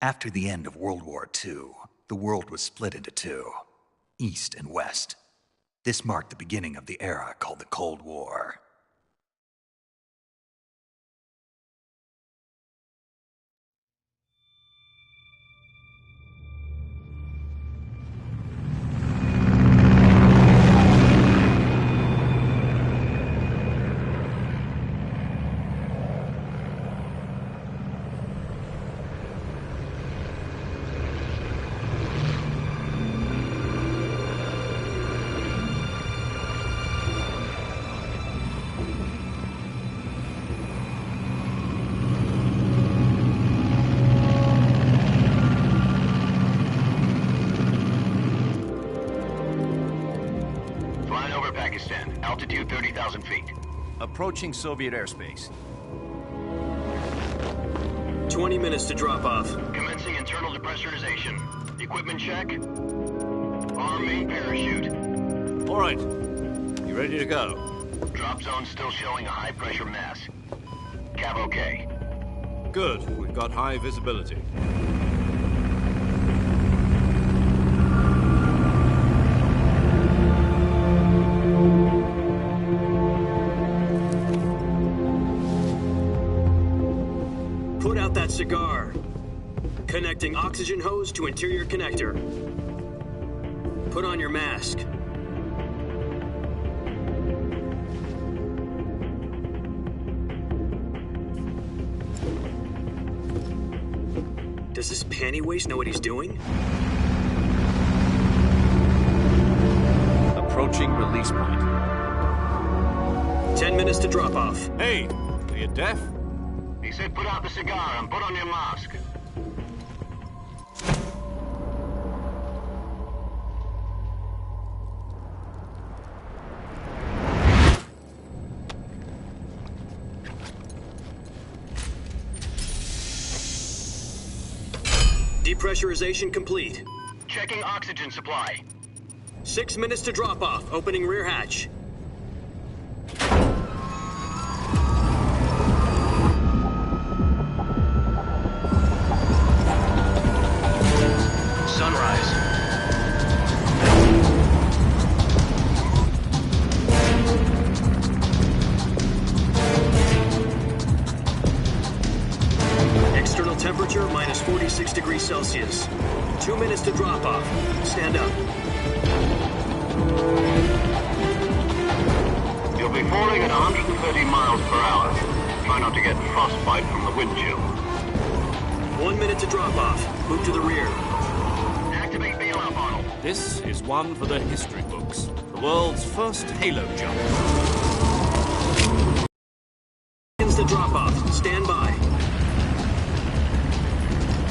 After the end of World War II, the world was split into two, East and West. This marked the beginning of the era called the Cold War. Altitude 30,000 feet. Approaching Soviet airspace. 20 minutes to drop off. Commencing internal depressurization. Equipment check. Arm main parachute. All right. You ready to go? Drop zone still showing a high pressure mass. Cav okay. Good. We've got high visibility. Put out that cigar. Connecting oxygen hose to interior connector. Put on your mask. Does this panty waste know what he's doing? Approaching release point. 10 minutes to drop off. Hey, are you deaf? He said put out the cigar and put on your mask. Depressurization complete. Checking oxygen supply. 6 minutes to drop off. Opening rear hatch. Sunrise. External temperature minus 46 degrees Celsius. 2 minutes to drop off. Stand up. You'll be falling at 130 miles per hour. Try not to get frostbite from the wind chill. 1 minute to drop off. Move to the rear. Activate bailout model. This is one for the history books. The world's first halo jump. Begins the drop off. Stand by.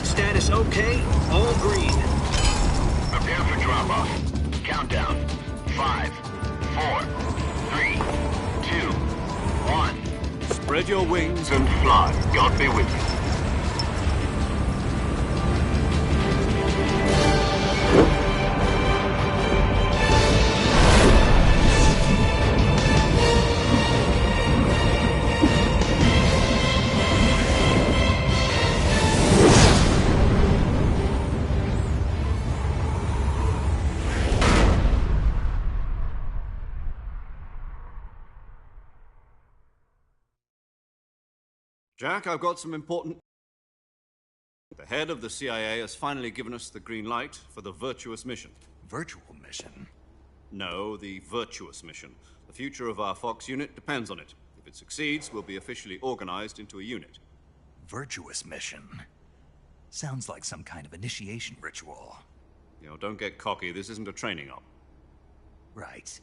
Status okay. All green. Prepare for drop off. Countdown. 5, 4, 3, 2, 1. Spread your wings And fly. God be with you. Jack, I've got some important... The head of the CIA has finally given us the green light for the virtuous mission. Virtual mission? No, the virtuous mission. The future of our Fox unit depends on it. If it succeeds, we'll be officially organized into a unit. Virtuous mission? Sounds like some kind of initiation ritual. You know, don't get cocky. This isn't a training op. Right.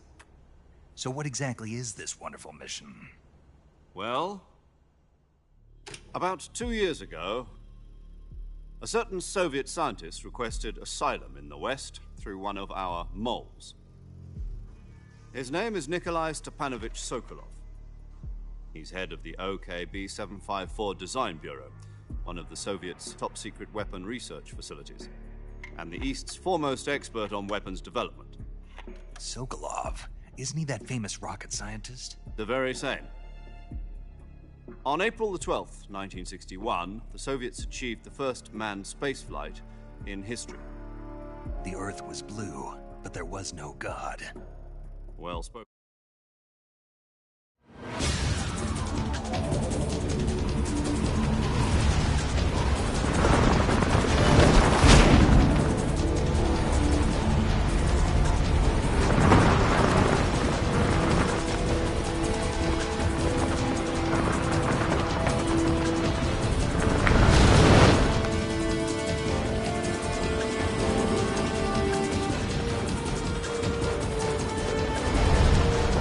So what exactly is this wonderful mission? Well, about 2 years ago, a certain Soviet scientist requested asylum in the West through one of our moles. His name is Nikolai Stepanovich Sokolov. He's head of the OKB 754 Design Bureau, one of the Soviets' top-secret weapon research facilities, and the East's foremost expert on weapons development. Sokolov? Isn't he that famous rocket scientist? The very same. On April the 12th, 1961, the Soviets achieved the first manned spaceflight in history. The Earth was blue, but there was no God. Well spoken.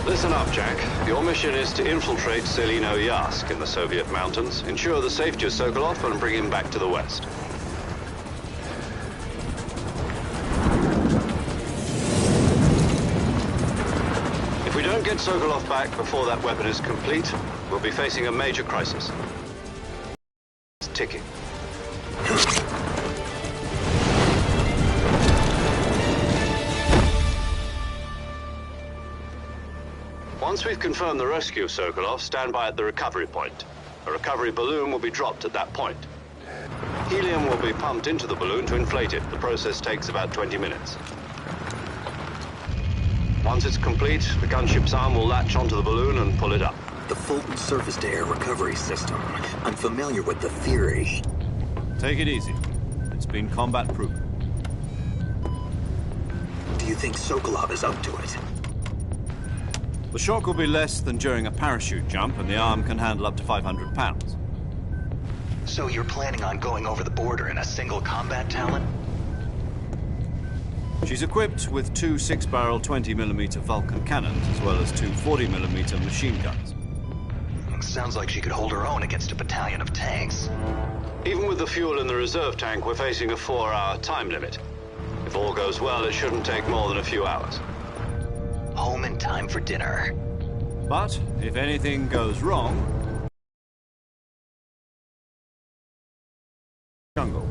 Listen up, Jack. Your mission is to infiltrate Selino Yask in the Soviet mountains, ensure the safety of Sokolov, and bring him back to the West. If we don't get Sokolov back before that weapon is complete, we'll be facing a major crisis. It's ticking. Once we've confirmed the rescue of Sokolov, stand by at the recovery point. A recovery balloon will be dropped at that point. Helium will be pumped into the balloon to inflate it. The process takes about 20 minutes. Once it's complete, the gunship's arm will latch onto the balloon and pull it up. The Fulton surface-to-air recovery system. I'm familiar with the theory. Take it easy. It's been combat-proven. Do you think Sokolov is up to it? The shock will be less than during a parachute jump, and the arm can handle up to 500 pounds. So you're planning on going over the border in a single combat Talon? She's equipped with two 6-barrel 20mm Vulcan cannons, as well as two 40mm machine guns. Sounds like she could hold her own against a battalion of tanks. Even with the fuel in the reserve tank, we're facing a 4-hour time limit. If all goes well, it shouldn't take more than a few hours. Home in time for dinner. But if anything goes wrong... Jungle.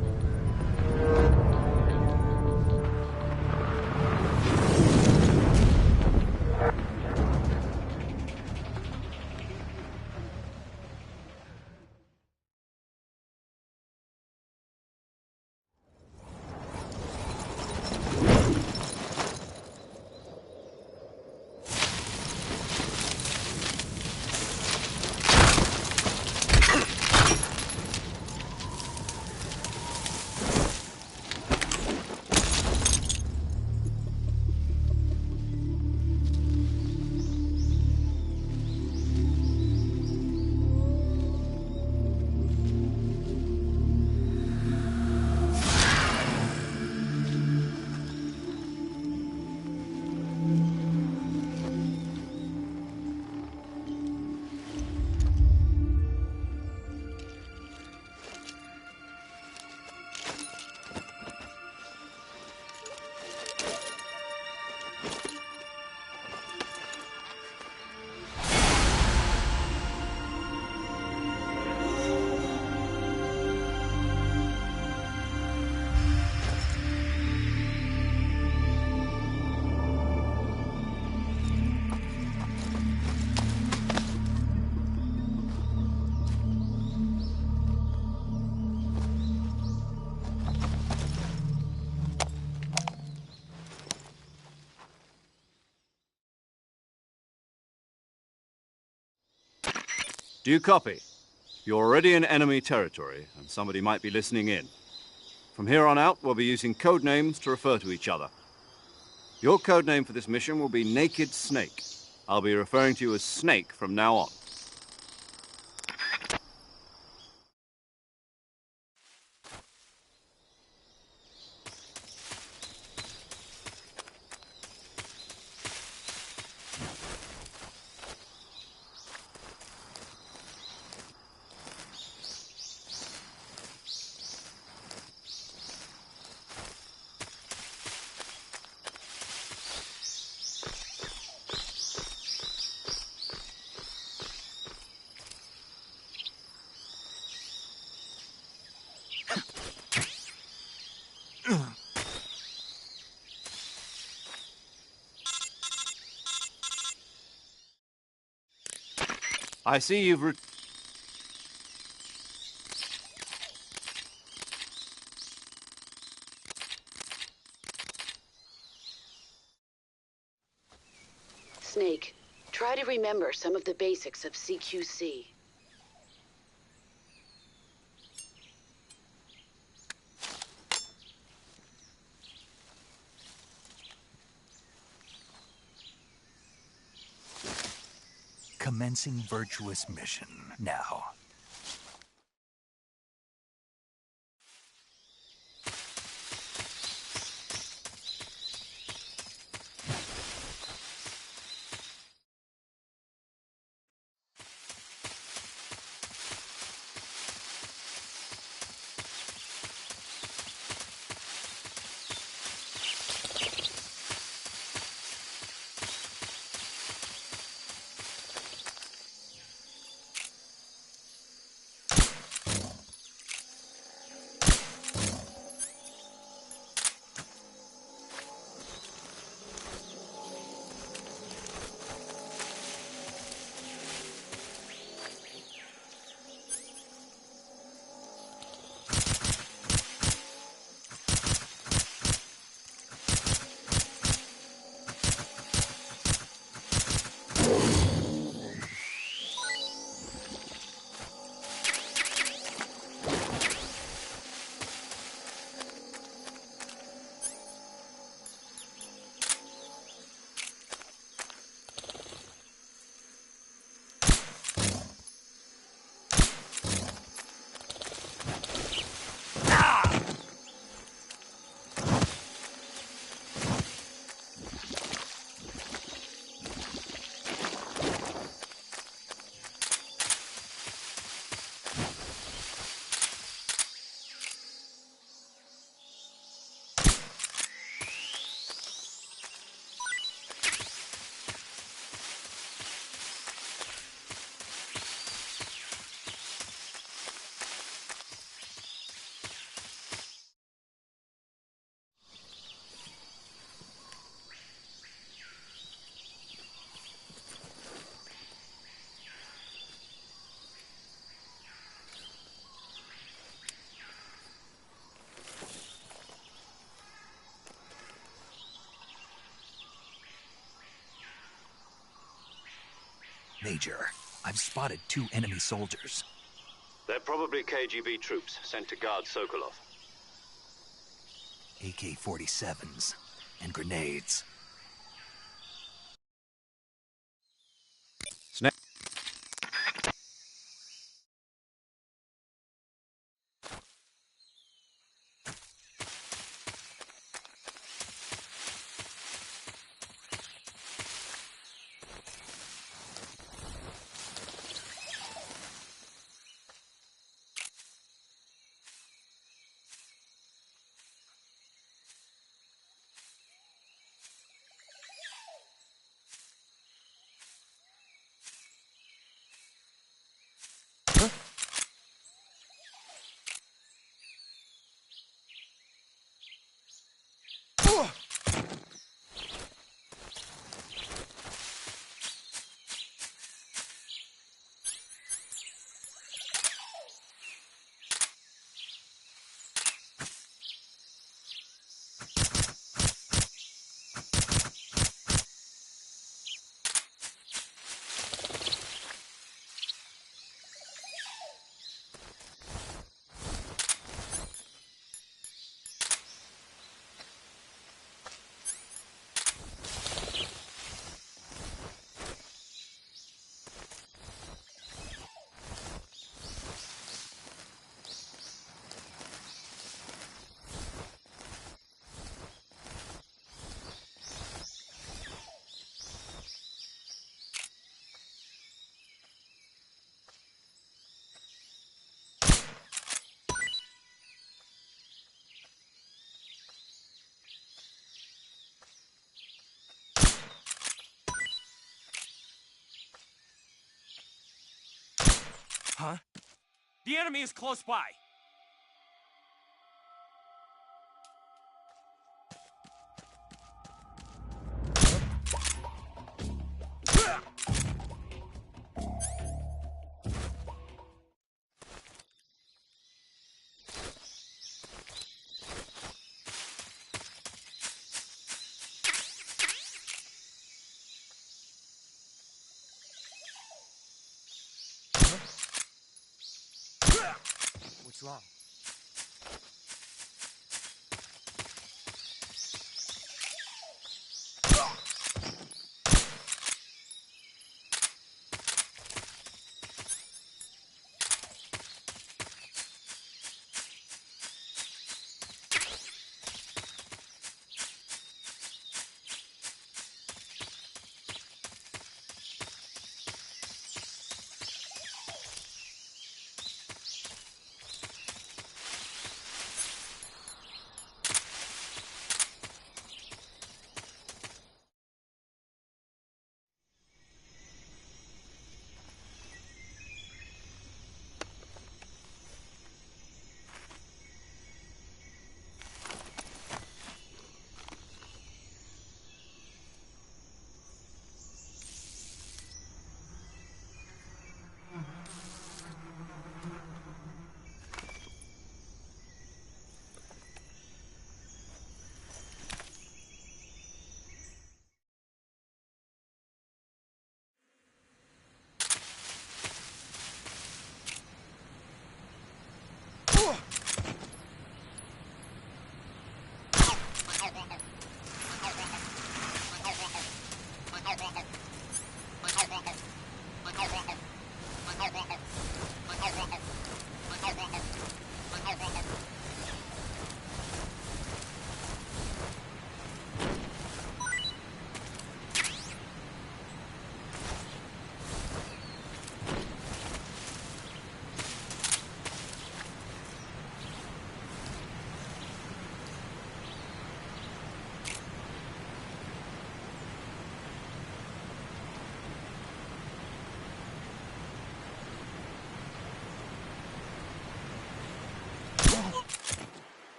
Do you copy? You're already in enemy territory, and somebody might be listening in. From here on out, we'll be using code names to refer to each other. Your code name for this mission will be Naked Snake. I'll be referring to you as Snake from now on. I see you've Snake, try to remember some of the basics of CQC. Commencing virtuous mission now. Major, I've spotted 2 enemy soldiers. They're probably KGB troops sent to guard Sokolov. AK-47s and grenades. Snake. Huh? The enemy is close by. long.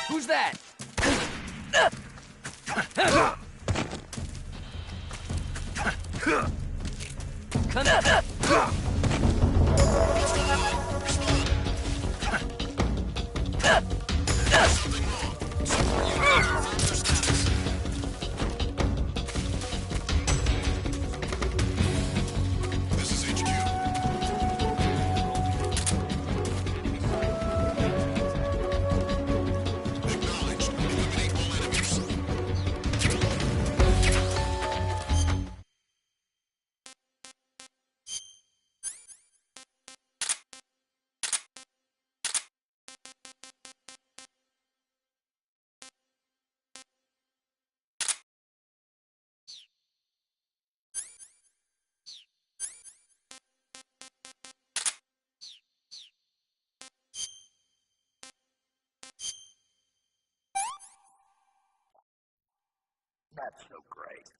Who's that? This is HQ. Acknowledged. Eliminate all enemies. That's so great.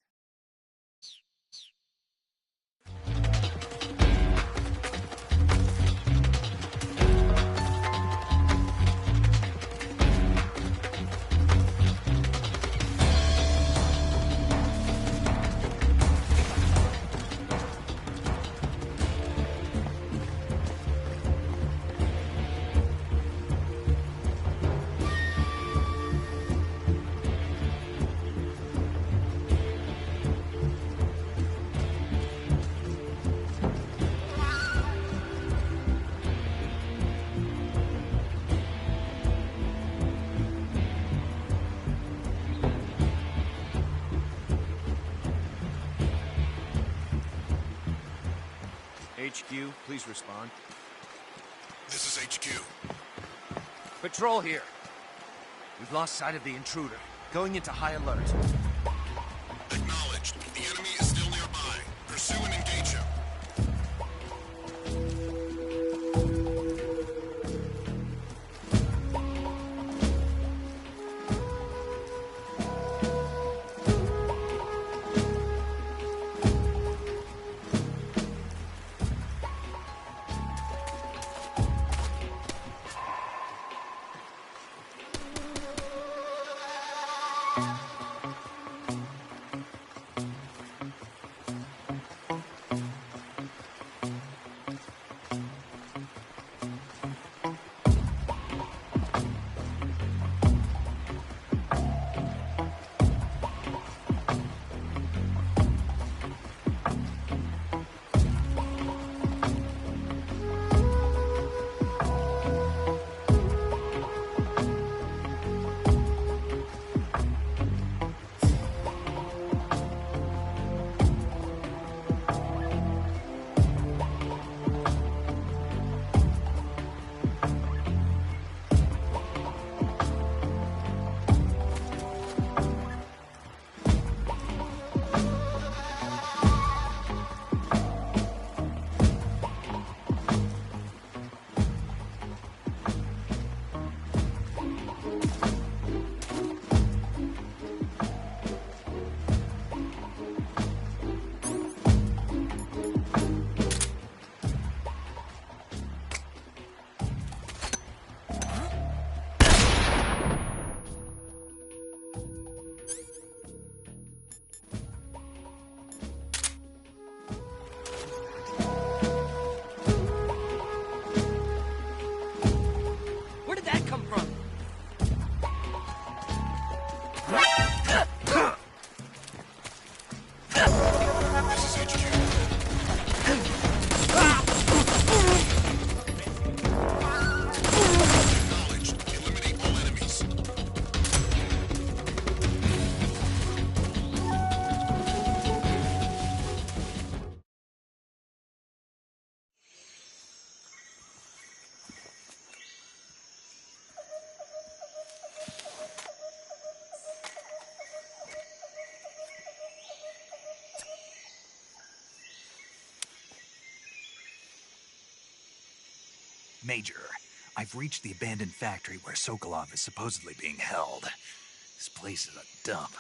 HQ, please respond. This is HQ. Patrol here. We've lost sight of the intruder. Going into high alert. Acknowledged. The enemy is still nearby. Pursue and engage him. Where did that come from? This is HQ. Acknowledged. Eliminate all enemies. Major, I've reached the abandoned factory where Sokolov is supposedly being held. This place is a dump.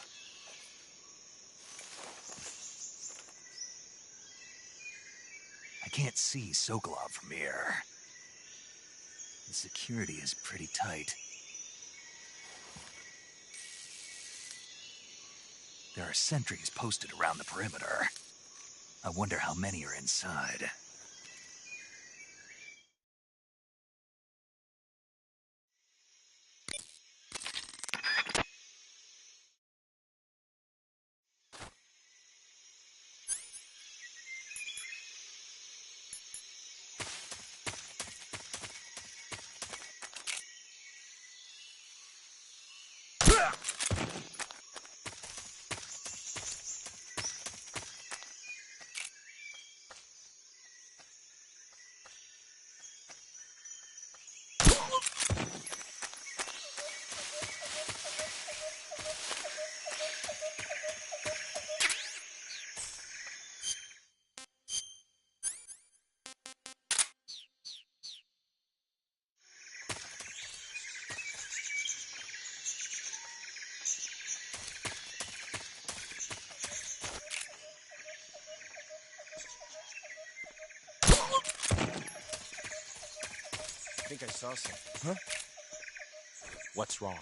I can't see Sokolov from here. The security is pretty tight. There are sentries posted around the perimeter. I wonder how many are inside. think I saw something. Huh? What's wrong?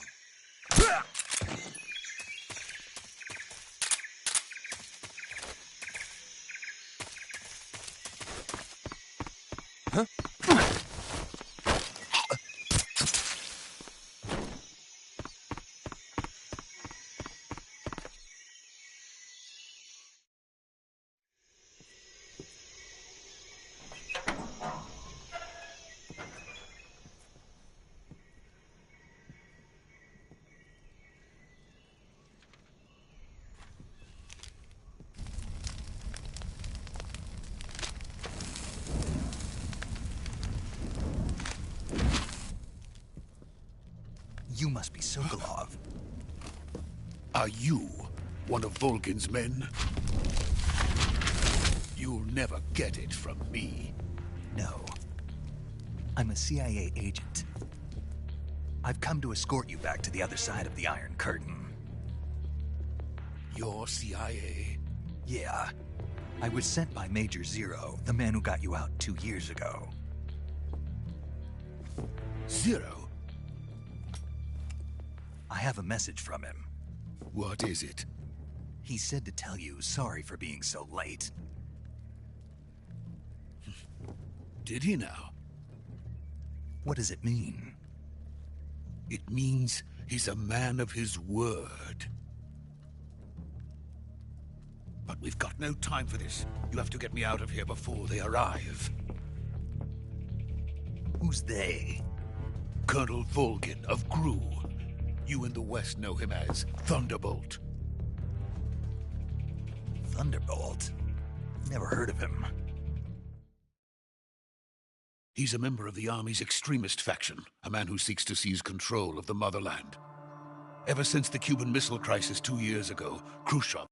Huh? You must be Sokolov. Are you one of Volgin's men? You'll never get it from me. No. I'm a CIA agent. I've come to escort you back to the other side of the Iron Curtain. You're CIA? Yeah. I was sent by Major Zero, the man who got you out 2 years ago. Zero? I have a message from him. What is it? He said to tell you sorry for being so late. Did he now? What does it mean? It means he's a man of his word. But we've got no time for this. You have to get me out of here before they arrive. Who's they? Colonel Volgin of GRU. You in the West know him as Thunderbolt. Thunderbolt? Never heard of him. He's a member of the Army's extremist faction, a man who seeks to seize control of the motherland. Ever since the Cuban Missile Crisis 2 years ago, Khrushchev...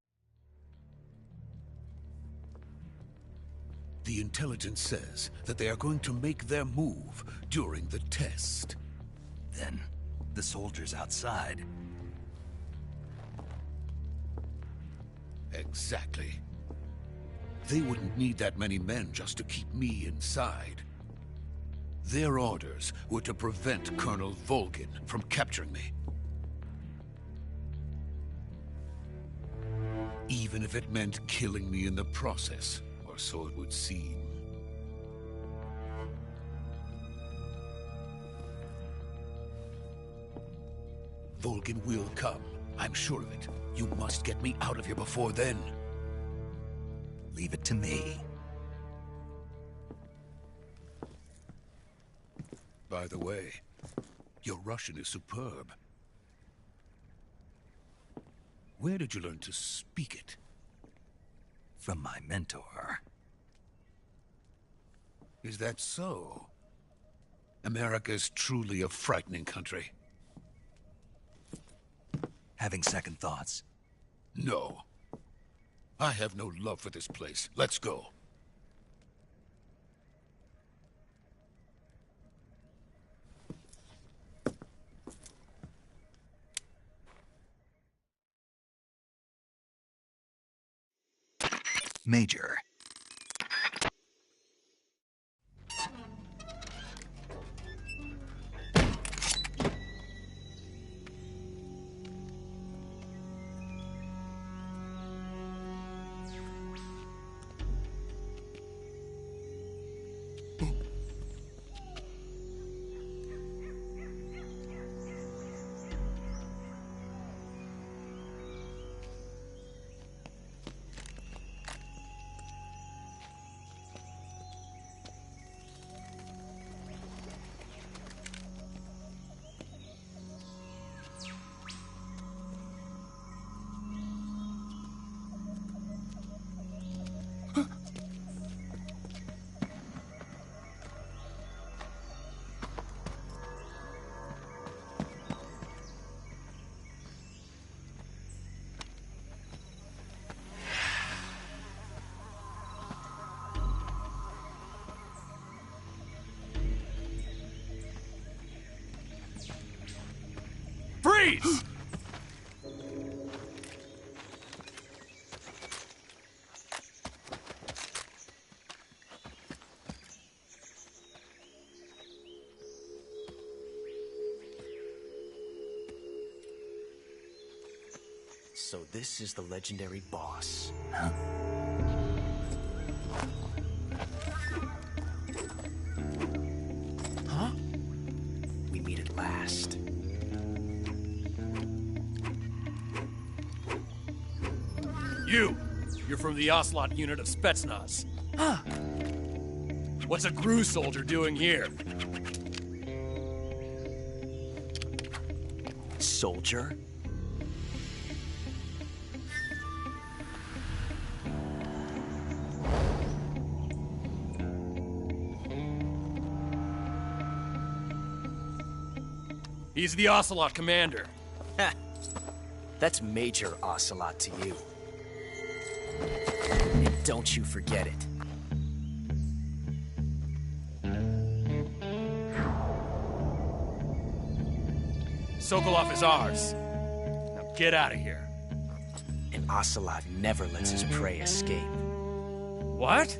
The intelligence says that they are going to make their move during the test. Then, the soldiers outside. Exactly. They wouldn't need that many men just to keep me inside. Their orders were to prevent Colonel Volgin from capturing me. Even if it meant killing me in the process, or so it would seem. Volgin will come. I'm sure of it. You must get me out of here before then. Leave it to me. By the way, your Russian is superb. Where did you learn to speak it? From my mentor. Is that so? America is truly a frightening country. Having second thoughts? No. I have no love for this place. Let's go. Major. Freeze! So this is the legendary boss. Huh? Huh? We meet at last. You're from the Ocelot unit of Spetsnaz. Huh. What's a GRU soldier doing here? Soldier? He's the Ocelot commander. Ha! That's Major Ocelot to you. And don't you forget it. Sokolov is ours. Now get out of here. And Ocelot never lets his prey escape. What?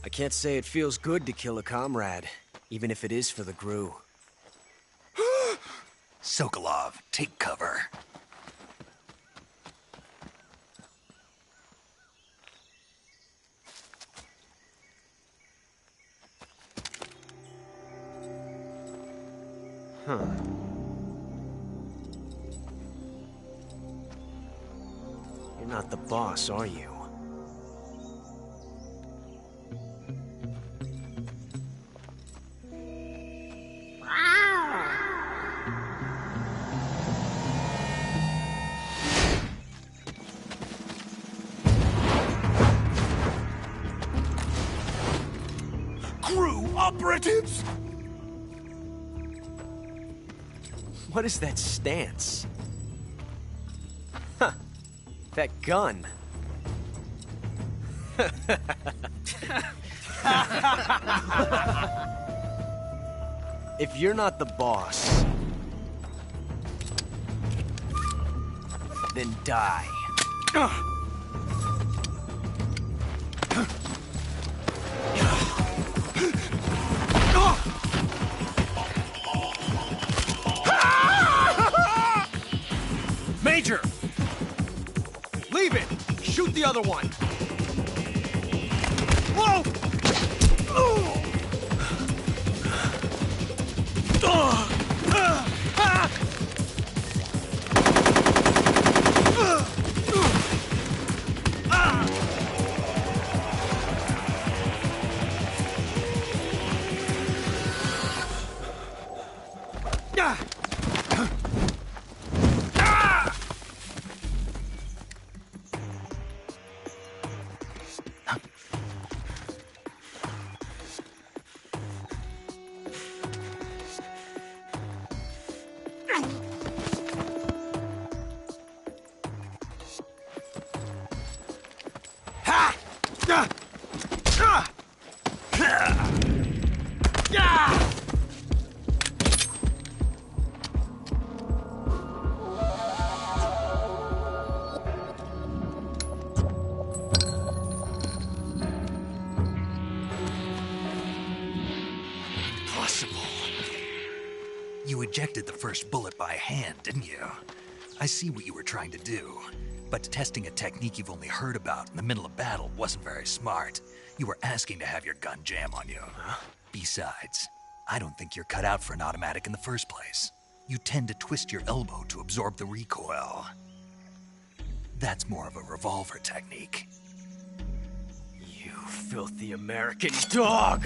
I can't say it feels good to kill a comrade, even if it is for the GRU. Sokolov, take cover. Huh. You're not the boss, are you? GRU operatives! What is that stance? Huh. That gun. If you're not the boss, then die. Major! Leave it! Shoot the other one! Whoa! You ejected the first bullet by hand, didn't you? I see what you were trying to do. But testing a technique you've only heard about in the middle of battle wasn't very smart. You were asking to have your gun jam on you. Huh? Besides, I don't think you're cut out for an automatic in the first place. You tend to twist your elbow to absorb the recoil. That's more of a revolver technique. You filthy American dog!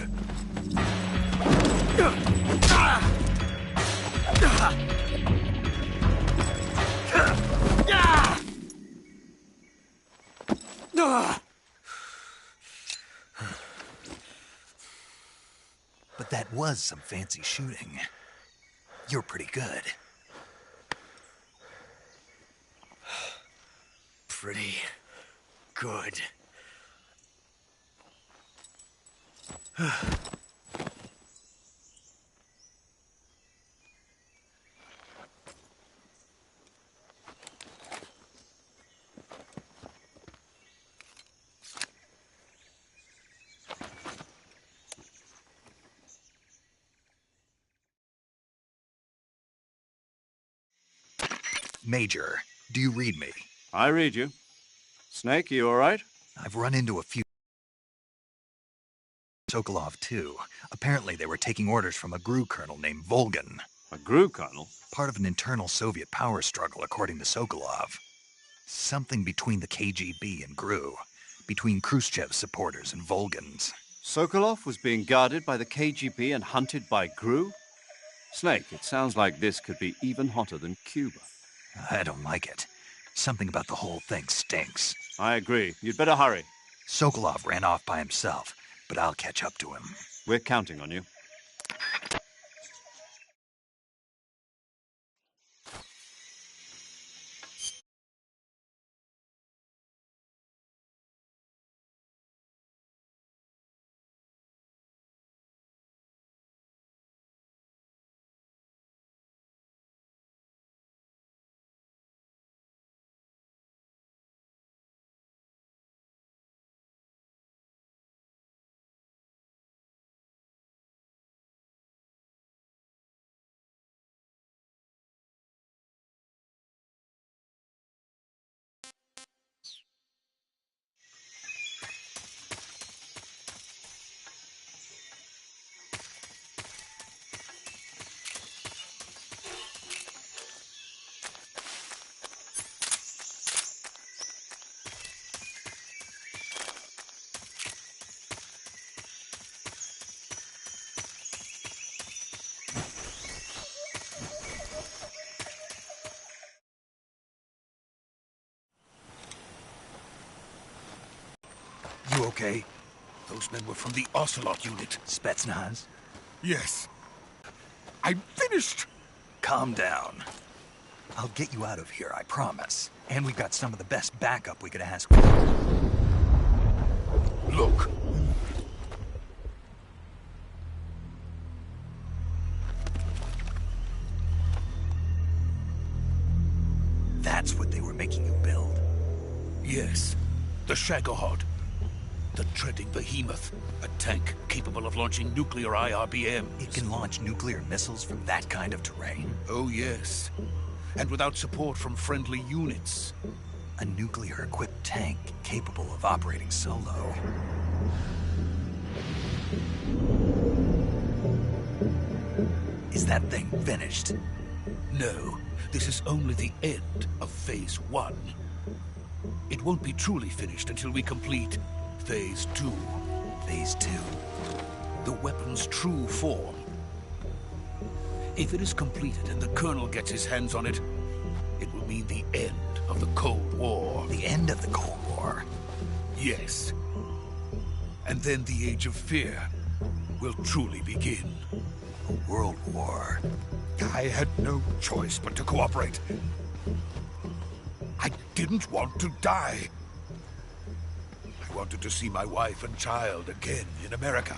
But that was some fancy shooting. You're pretty good. Pretty good. Major, do you read me? I read you. Snake, you all right? I've run into a few Sokolov too. Apparently they were taking orders from a GRU colonel named Volgin. A GRU colonel? Part of an internal Soviet power struggle, according to Sokolov. Something between the KGB and GRU. Between Khrushchev's supporters and Volgin's. Sokolov was being guarded by the KGB and hunted by GRU? Snake, it sounds like this could be even hotter than Cuba. I don't like it. Something about the whole thing stinks. I agree. You'd better hurry. Sokolov ran off by himself, but I'll catch up to him. We're counting on you. You okay? Those men were from the Ocelot unit. Spetsnaz? Yes. I'm finished! Calm down. I'll get you out of here, I promise. And we've got some of the best backup we could ask for. Look. That's what they were making you build? Yes. The Shagohod. The treading behemoth. A tank capable of launching nuclear IRBMs. It can launch nuclear missiles from that kind of terrain? Oh, yes. And without support from friendly units. A nuclear-equipped tank capable of operating solo. Is that thing finished? No. This is only the end of Phase 1. It won't be truly finished until we complete Phase 2. Phase 2? The weapon's true form. If it is completed and the Colonel gets his hands on it, it will mean the end of the Cold War. The end of the Cold War? Yes. And then the Age of Fear will truly begin. A world war. I had no choice but to cooperate. I didn't want to die. I wanted to see my wife and child again in America.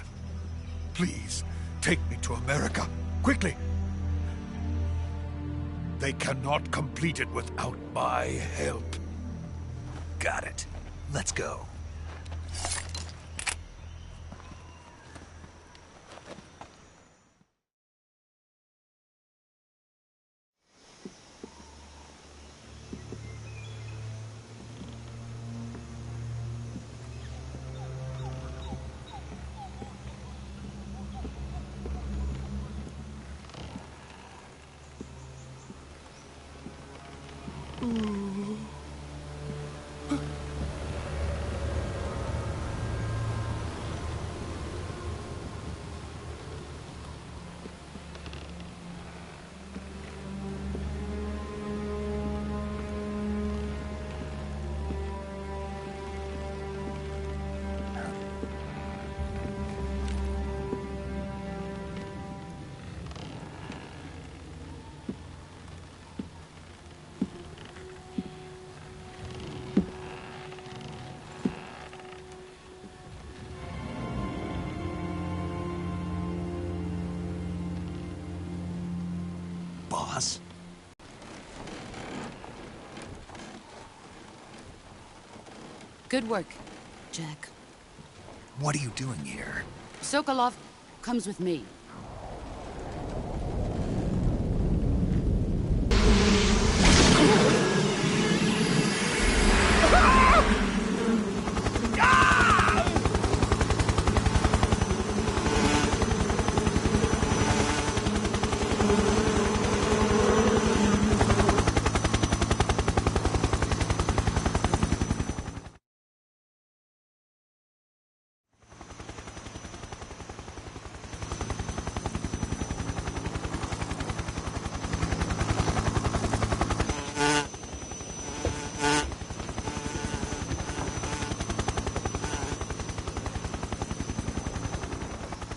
Please, take me to America, quickly. They cannot complete it without my help. Got it. Let's go. boss. Good work, Jack. What are you doing here? Sokolov comes with me.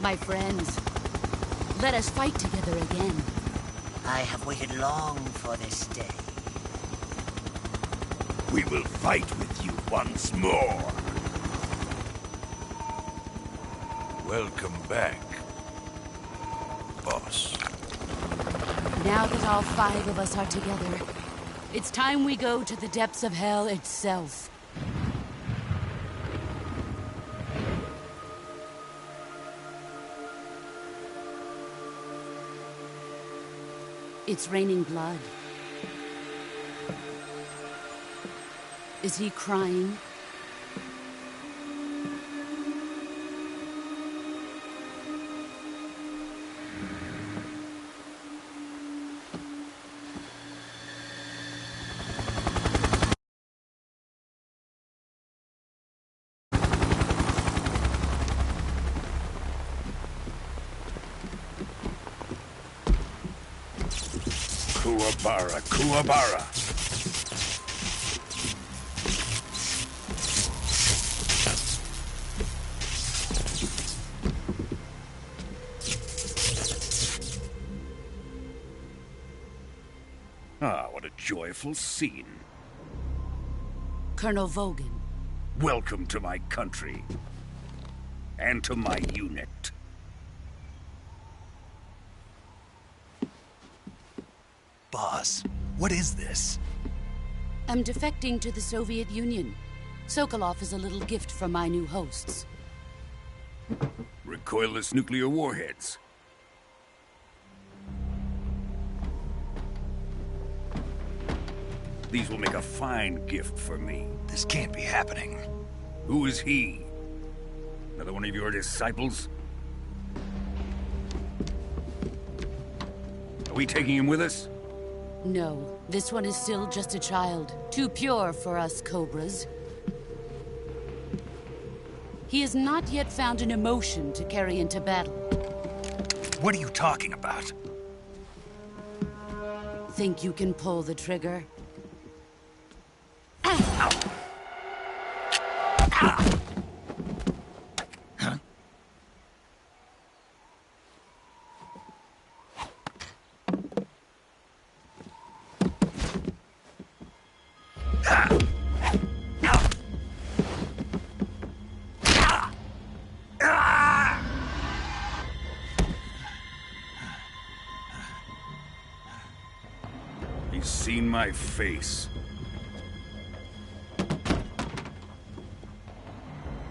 My friends, let us fight together again. I have waited long for this day. We will fight with you once more. Welcome back, boss. Now that all 5 of us are together, it's time we go to the depths of hell itself. It's raining blood. Is he crying? Kuwabara, Kuwabara. Ah, what a joyful scene. Colonel Volgin. Welcome to my country. And to my unit. Boss, what is this? I'm defecting to the Soviet Union. Sokolov is a little gift from my new hosts. Recoilless nuclear warheads. These will make a fine gift for me. This can't be happening. Who is he? Another one of your disciples? Are we taking him with us? No, this one is still just a child. Too pure for us Cobras. He has not yet found an emotion to carry into battle. What are you talking about? Think you can pull the trigger? He's seen my face.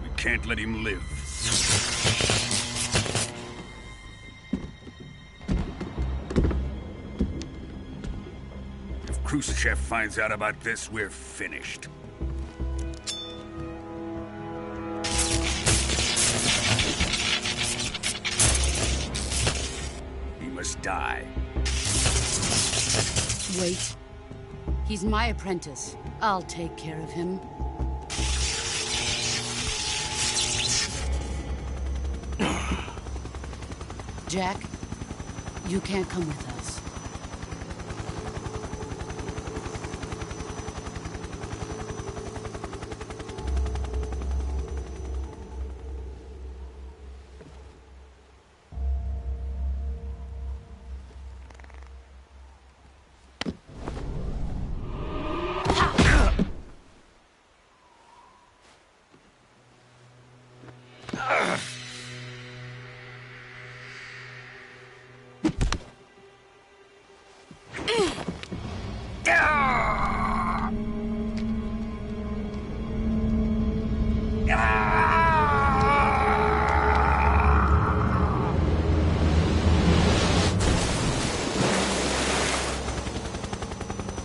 We can't let him live. If Khrushchev finds out about this, we're finished. He must die. Wait. He's my apprentice. I'll take care of him. Jack, you can't come with us.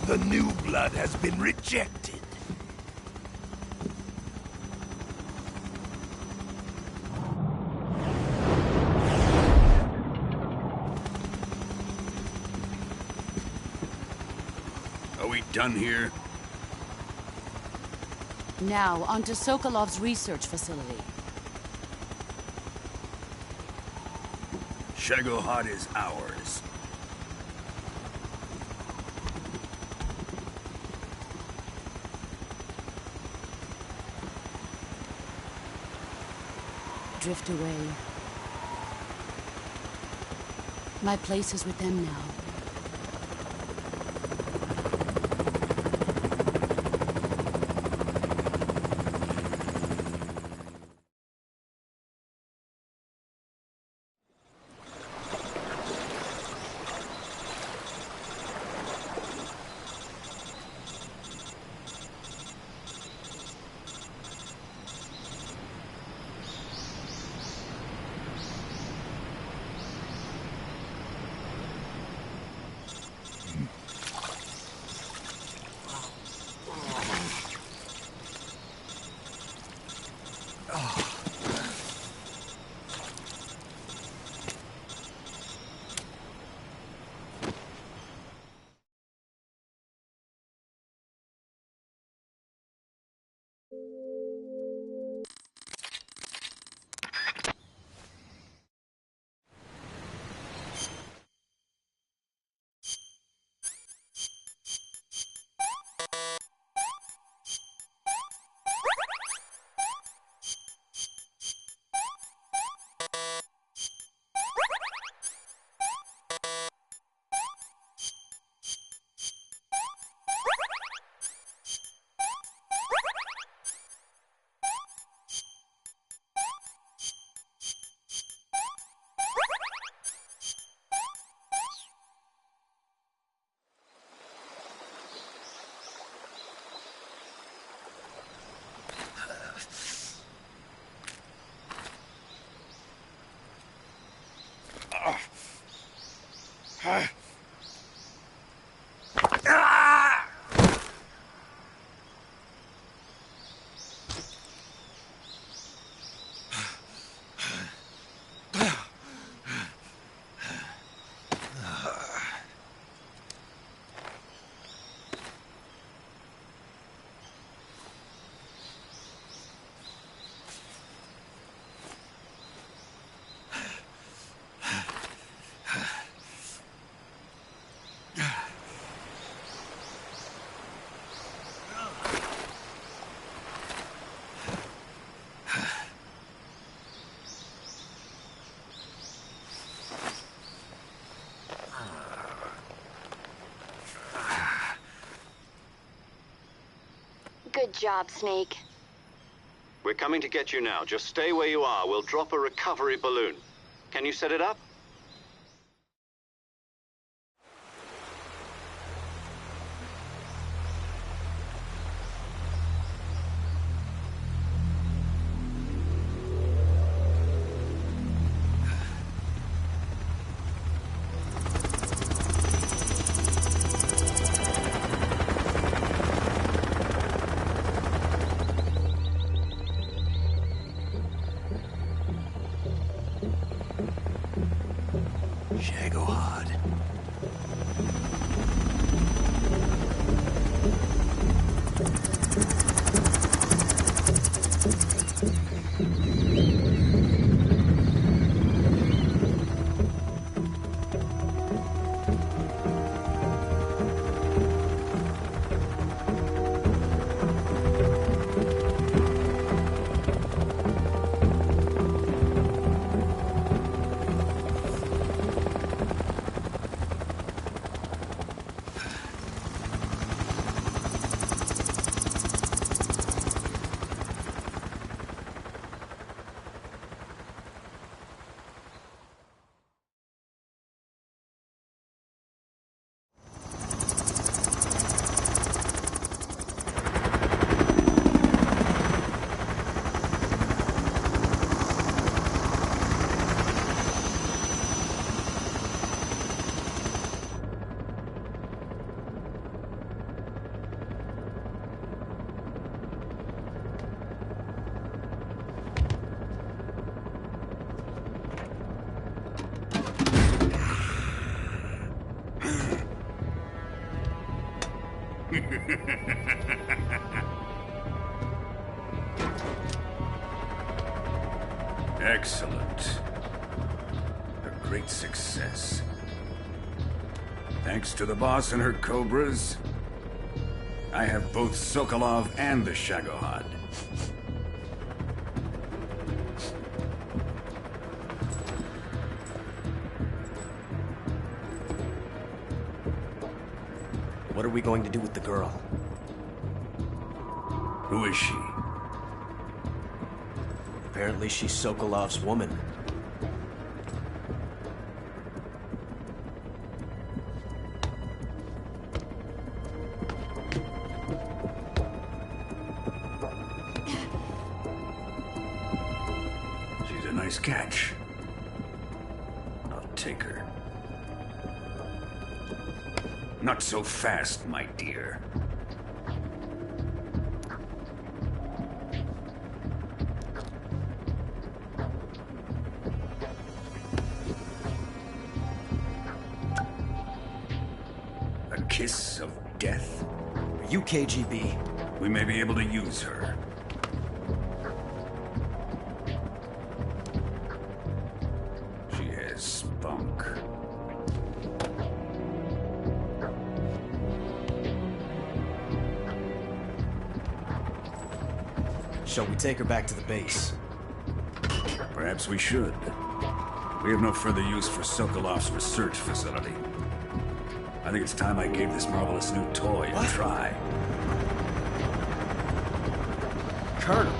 The new blood has been rejected. Are we done here? Now, onto Sokolov's research facility. Shagohod is ours. Drift away. My place is with them now. Good job, Snake. We're coming to get you now. Just stay where you are. We'll drop a recovery balloon. Can you set it up? Excellent. A great success. Thanks to the boss and her cobras, I have both Sokolov and the Shagohod. What are we going to do with the girl? Who is she? Apparently she's Sokolov's woman. She's a nice catch. I'll take her. Not so fast, my dear. A kiss of death? Are you KGB? We may be able to use her. She has spunk. Shall we take her back to the base? Perhaps we should. We have no further use for Sokolov's research facility. I think it's time I gave this marvelous new toy a try. Colonel,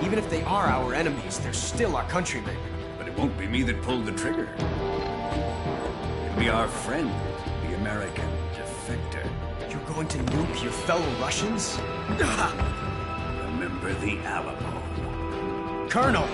even if they are our enemies, they're still our countrymen. But it won't be me that pulled the trigger. It'll be our friend, the American defector. You're going to nuke your fellow Russians? Remember the Alamo. Colonel!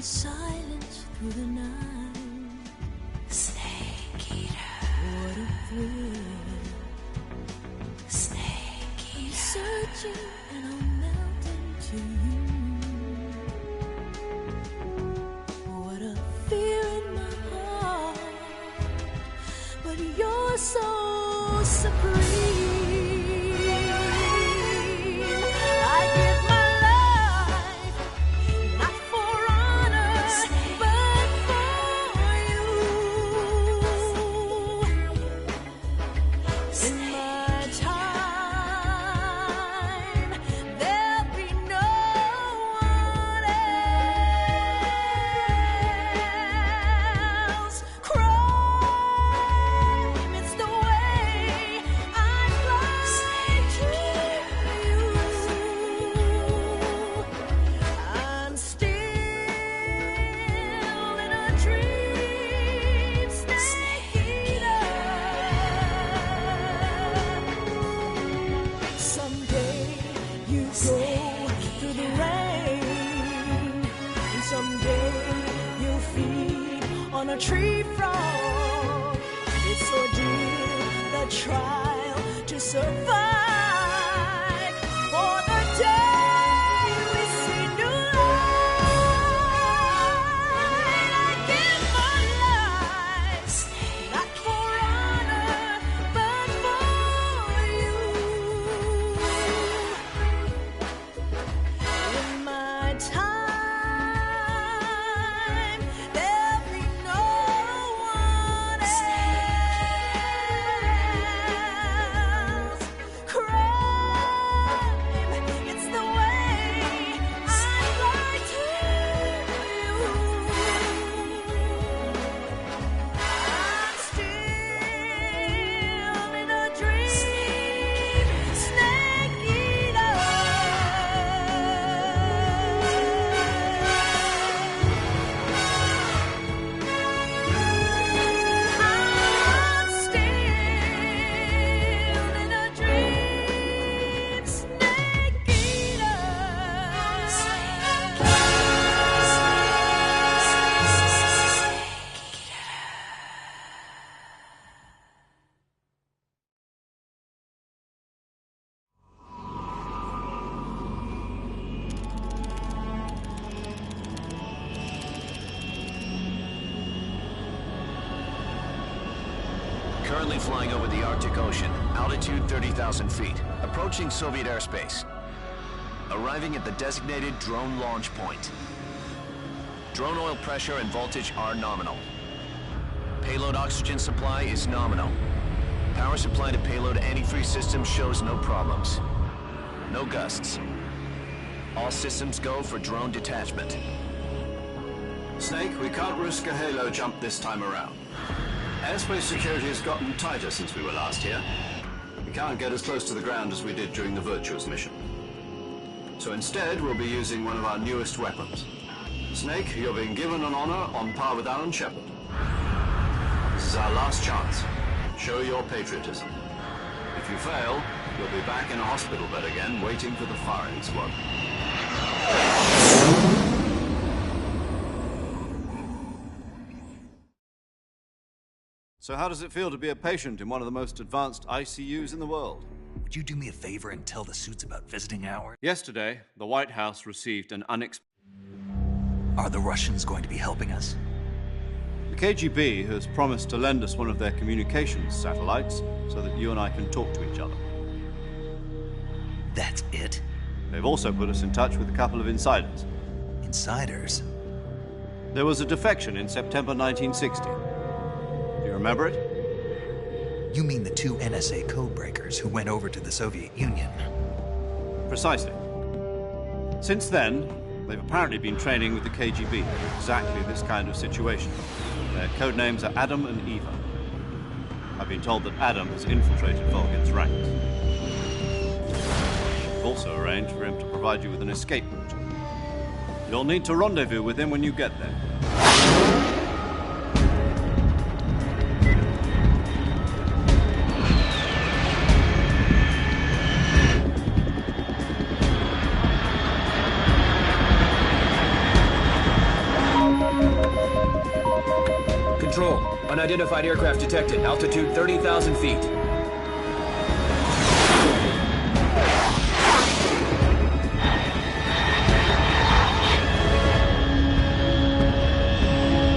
Silence through the night. Snake eater. What a thrill. Snake eater. Searching and I'll melt into you. What a fear in my heart. But you're so supreme. It's the way I tree frog. It's ordeal, the trial to survive. For the day we see new light, I give my life, not for honor, but for you. In my time, there'll be no one else. Crime, it's the way I lie to you. I'm still in a dream, snake eater. I'm still in a dream, snake eater. Currently flying over the Arctic Ocean, altitude 30,000 feet, approaching Soviet airspace. Arriving at the designated drone launch point. Drone oil pressure and voltage are nominal. Payload oxygen supply is nominal. Power supply to payload antifreeze system shows no problems. No gusts. All systems go for drone detachment. Snake, we can't risk a halo jump this time around. Airspace security has gotten tighter since we were last here. We can't get as close to the ground as we did during the Virtuous mission. So instead, we'll be using one of our newest weapons. Snake, you're being given an honor on par with Alan Shepard. This is our last chance. Show your patriotism. If you fail, you'll be back in a hospital bed again, waiting for the firing squad. So how does it feel to be a patient in one of the most advanced ICUs in the world? Would you do me a favor and tell the suits about visiting hours? Yesterday, the White House received an unexpected... Are the Russians going to be helping us? The KGB has promised to lend us one of their communications satellites so that you and I can talk to each other. That's it? They've also put us in touch with a couple of insiders. Insiders? There was a defection in September 1960. Do you remember it? You mean the two NSA codebreakers who went over to the Soviet Union? Precisely. Since then, they've apparently been training with the KGB for exactly this kind of situation. Their code names are Adam and Eva. I've been told that Adam has infiltrated Volgin's ranks. We've also arranged for him to provide you with an escape route. You'll need to rendezvous with him when you get there. Control. Unidentified aircraft detected. Altitude 30,000 feet.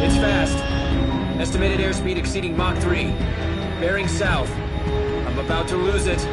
It's fast. Estimated airspeed exceeding Mach 3. Bearing south. I'm about to lose it.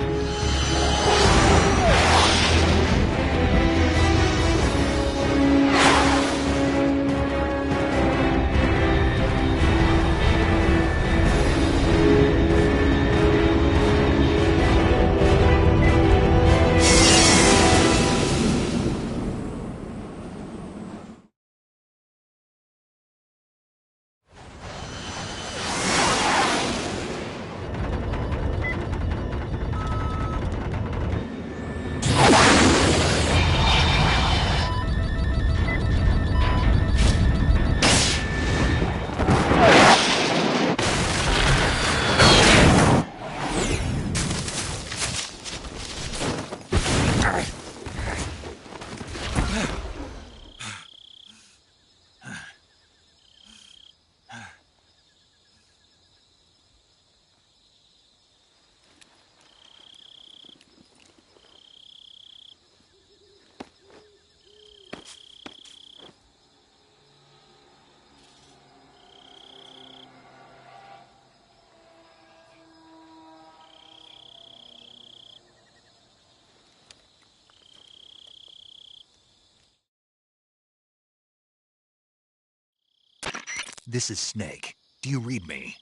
This is Snake. Do you read me?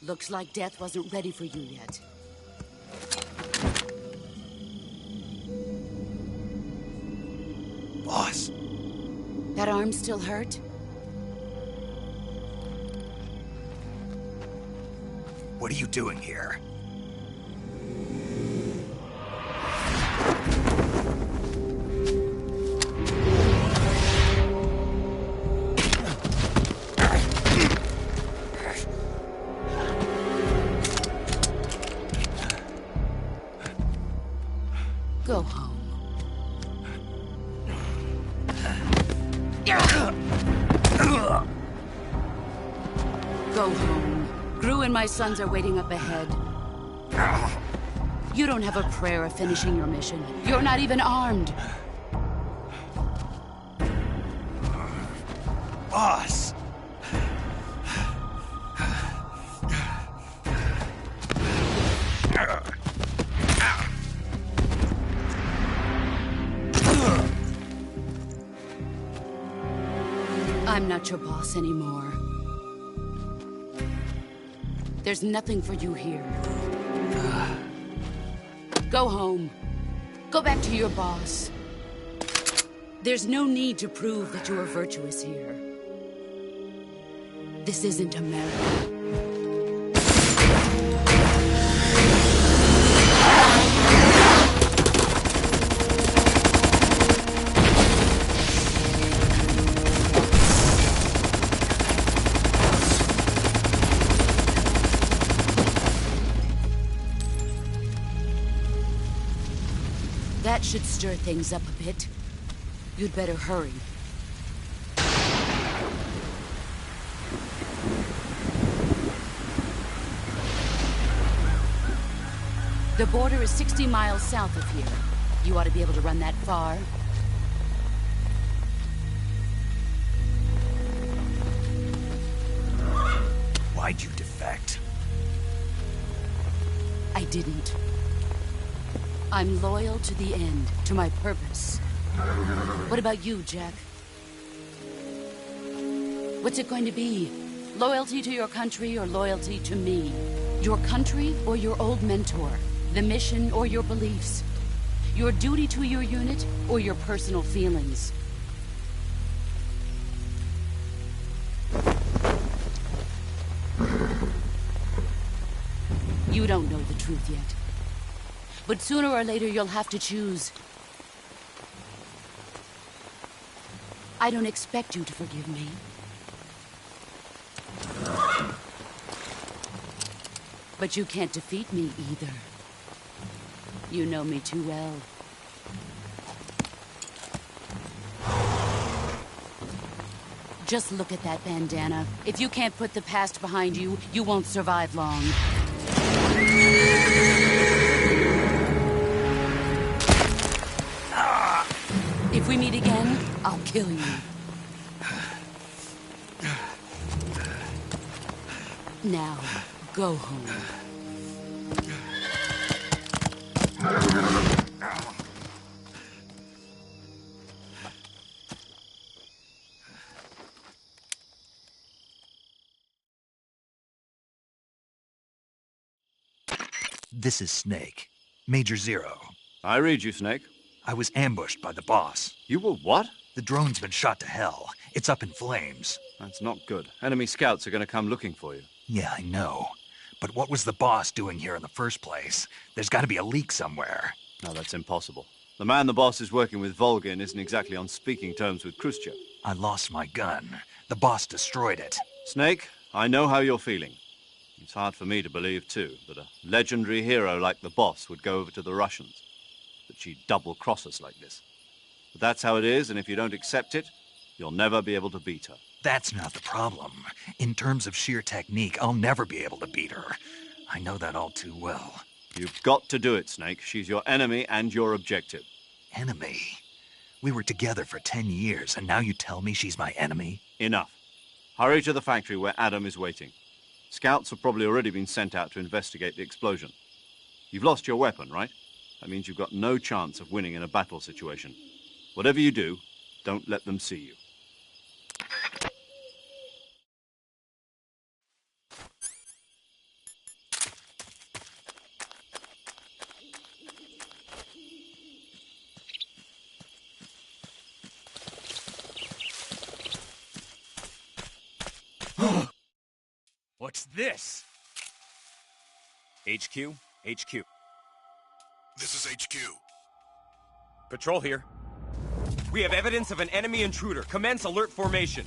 Looks like death wasn't ready for you yet. Boss. That arm still hurt? What are you doing here? Go home. Go home. Gru and my sons are waiting up ahead. You don't have a prayer of finishing your mission. You're not even armed. Boss! I'm not your boss anymore. There's nothing for you here. Go home. Go back to your boss. There's no need to prove that you are virtuous here. This isn't America. That should stir things up a bit. You'd better hurry. The border is 60 miles south of here. You ought to be able to run that far. Why'd you defect? I didn't. I'm loyal to the end, to my purpose. What about you, Jack? What's it going to be? Loyalty to your country or loyalty to me? Your country or your old mentor? The mission or your beliefs? Your duty to your unit or your personal feelings? You don't know the truth yet. But sooner or later, you'll have to choose. I don't expect you to forgive me. But you can't defeat me either. You know me too well. Just look at that bandana. If you can't put the past behind you, you won't survive long. If we meet again, I'll kill you. Now, go home. This is Snake. Major Zero. I read you, Snake. I was ambushed by the boss. You were what? The drone's been shot to hell. It's up in flames. That's not good. Enemy scouts are going to come looking for you. Yeah, I know. But what was the boss doing here in the first place? There's got to be a leak somewhere. No, that's impossible. The man the boss is working with, Volgin, isn't exactly on speaking terms with Khrushchev. I lost my gun. The boss destroyed it. Snake, I know how you're feeling. It's hard for me to believe, too, that a legendary hero like the boss would go over to the Russians. That she'd double-cross us like this. But that's how it is, and if you don't accept it, you'll never be able to beat her. That's not the problem. In terms of sheer technique, I'll never be able to beat her. I know that all too well. You've got to do it, Snake. She's your enemy and your objective. Enemy? We were together for 10 years, and now you tell me she's my enemy? Enough. Hurry to the factory where Adam is waiting. Scouts have probably already been sent out to investigate the explosion. You've lost your weapon, right? That means you've got no chance of winning in a battle situation. Whatever you do, don't let them see you. What's this? HQ? HQ. This is HQ. Patrol here. We have evidence of an enemy intruder. Commence alert formation.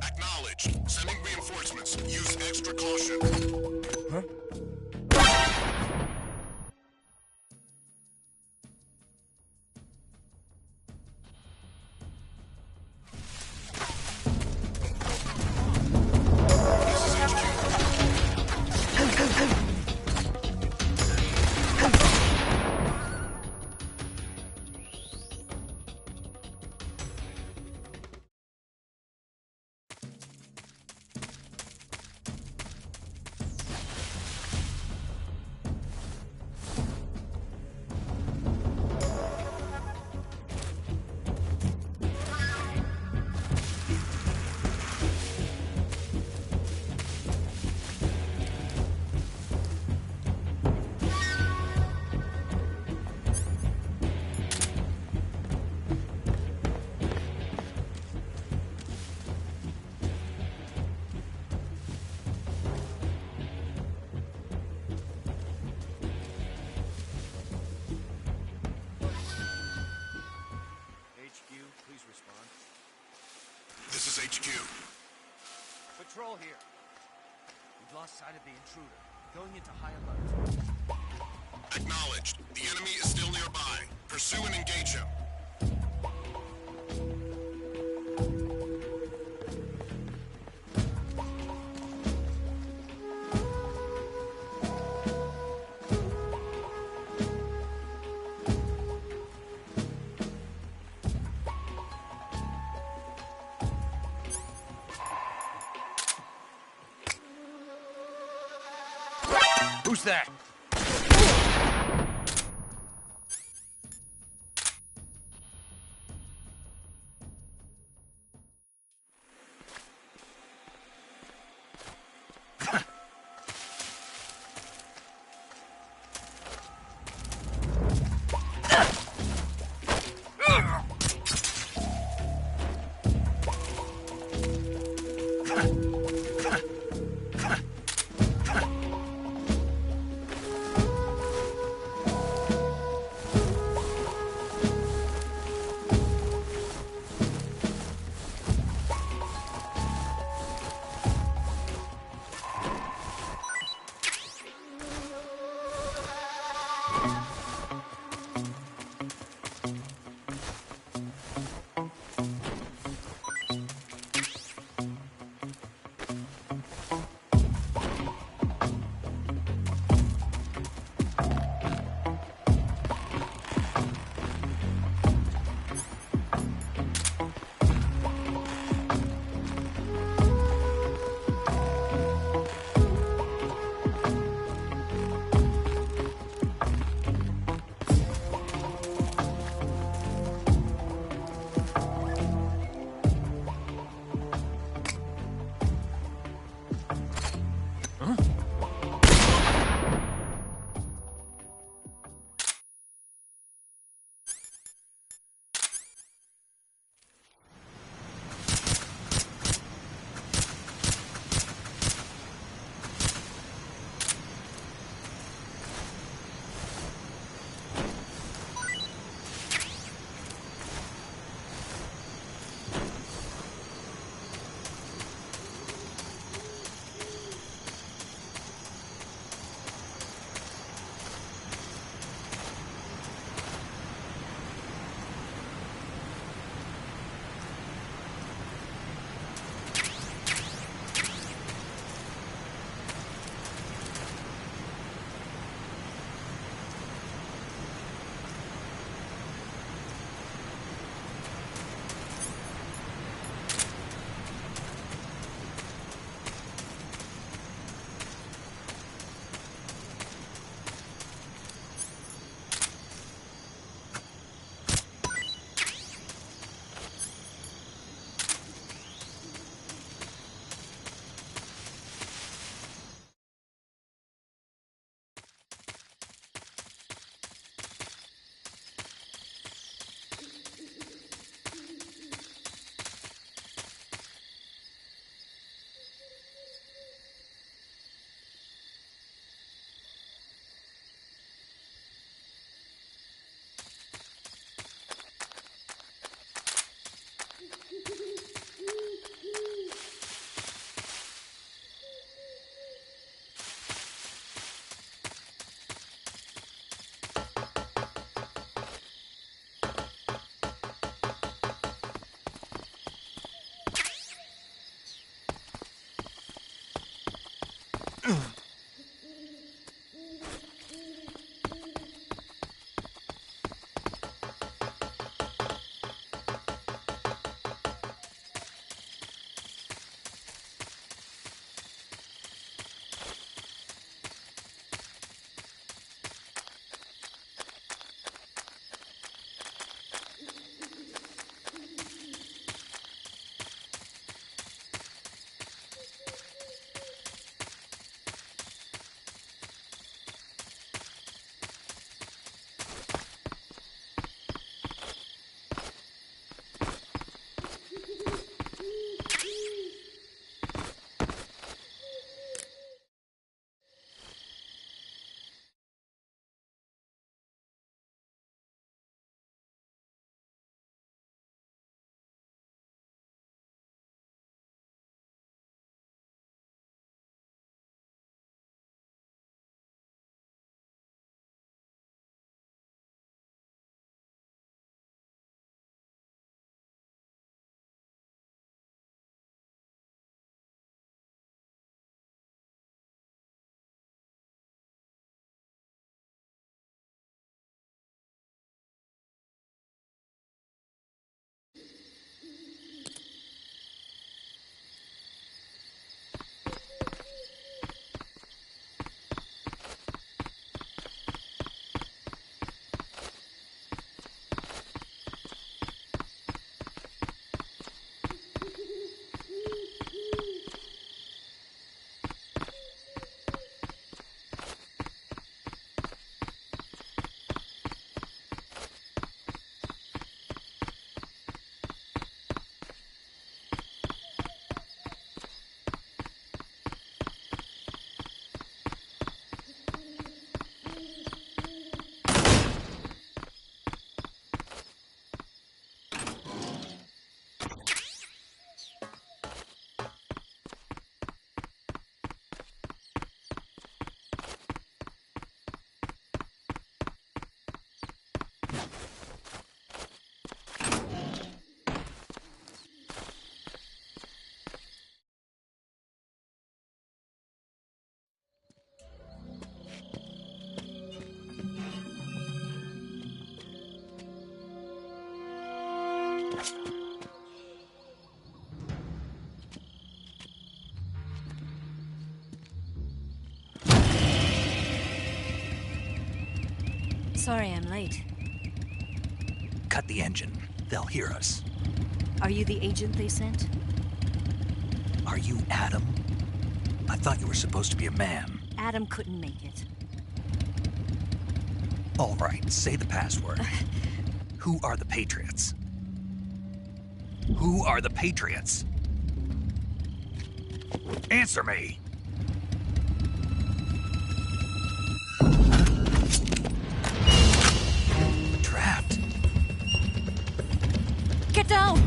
Acknowledged. Sending reinforcements. Use extra caution. Huh? This is HQ. Patrol here. We've lost sight of the intruder. Going into high alert. Acknowledged. The enemy is still nearby. Pursue and engage him. Who's that? Sorry I'm late. Cut the engine. They'll hear us. Are you the agent they sent? Are you Adam? I thought you were supposed to be a man. Adam couldn't make it. All right, say the password. Who are the Patriots? Who are the Patriots? Answer me! Trapped. Get down!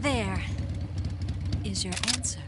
There is your answer.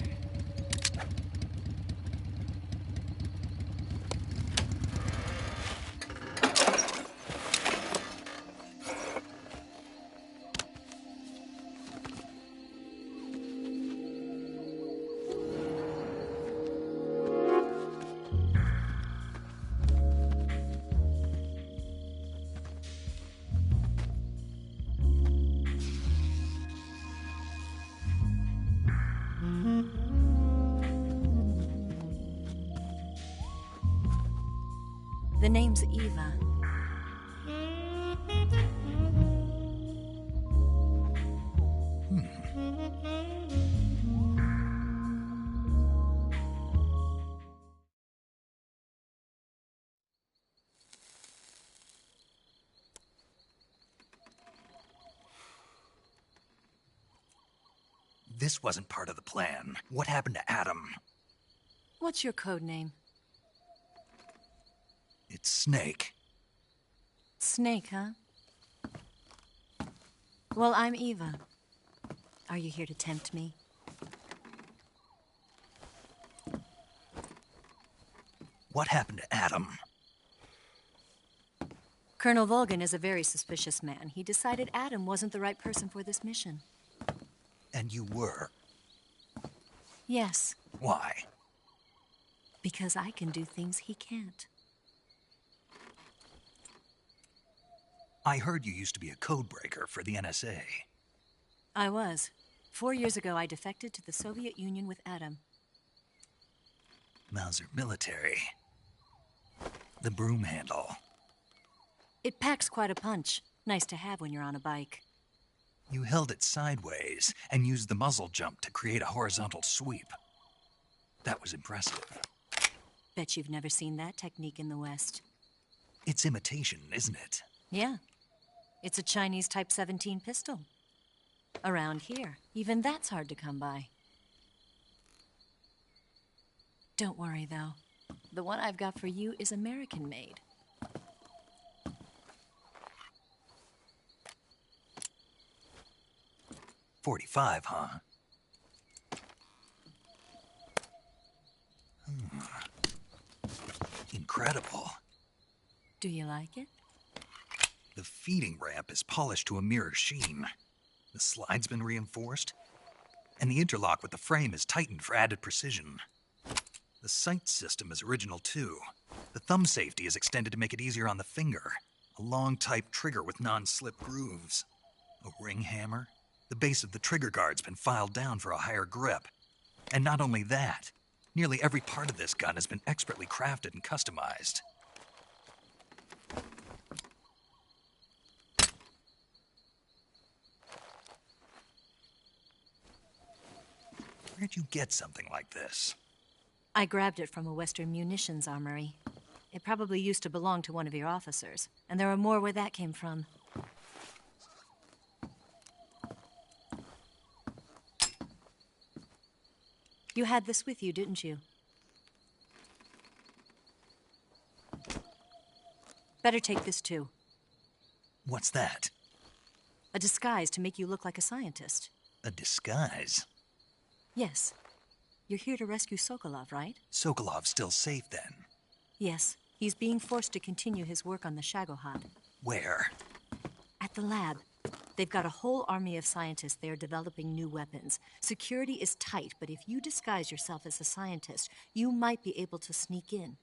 The name's Eva. This wasn't part of the plan. What happened to Adam? What's your code name? It's Snake. Snake, huh? Well, I'm Eva. Are you here to tempt me? What happened to Adam? Colonel Volgin is a very suspicious man. He decided Adam wasn't the right person for this mission. And you were? Yes. Why? Because I can do things he can't. I heard you used to be a codebreaker for the NSA. I was. 4 years ago, I defected to the Soviet Union with Adam. Mauser military. The broom handle. It packs quite a punch. Nice to have when you're on a bike. You held it sideways and used the muzzle jump to create a horizontal sweep. That was impressive. Bet you've never seen that technique in the West. It's imitation, isn't it? Yeah. It's a Chinese Type 17 pistol. Around here, even that's hard to come by. Don't worry, though. The one I've got for you is American-made. .45, huh? Incredible. Do you like it? The feeding ramp is polished to a mirror sheen. The slide's been reinforced, and the interlock with the frame is tightened for added precision. The sight system is original too. The thumb safety is extended to make it easier on the finger. A long type trigger with non-slip grooves. A ring hammer. The base of the trigger guard's been filed down for a higher grip. And not only that, nearly every part of this gun has been expertly crafted and customized. Where'd you get something like this? I grabbed it from a Western munitions armory. It probably used to belong to one of your officers, and there are more where that came from. You had this with you, didn't you? Better take this too. What's that? A disguise to make you look like a scientist. A disguise? Yes. You're here to rescue Sokolov, right? Sokolov's still safe then? Yes. He's being forced to continue his work on the Shagohod. Where? At the lab. They've got a whole army of scientists there developing new weapons. Security is tight, but if you disguise yourself as a scientist, you might be able to sneak in.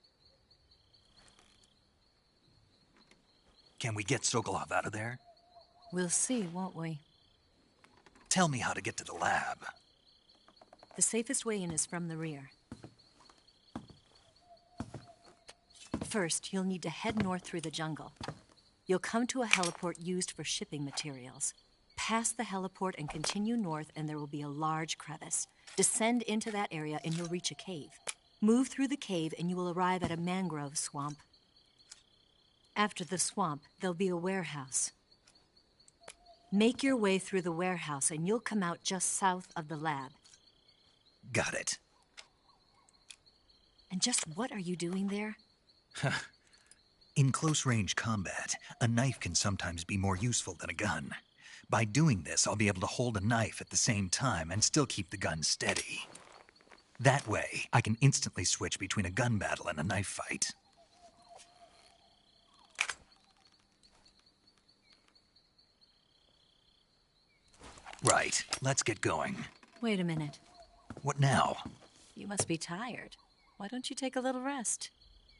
Can we get Sokolov out of there? We'll see, won't we? Tell me how to get to the lab. The safest way in is from the rear. First, you'll need to head north through the jungle. You'll come to a heliport used for shipping materials. Pass the heliport and continue north, and there will be a large crevice. Descend into that area and you'll reach a cave. Move through the cave and you will arrive at a mangrove swamp. After the swamp, there'll be a warehouse. Make your way through the warehouse and you'll come out just south of the lab. Got it. And just what are you doing there? In close-range combat, a knife can sometimes be more useful than a gun. By doing this, I'll be able to hold a knife at the same time and still keep the gun steady. That way, I can instantly switch between a gun battle and a knife fight. Right, let's get going. Wait a minute. What now? You must be tired. Why don't you take a little rest?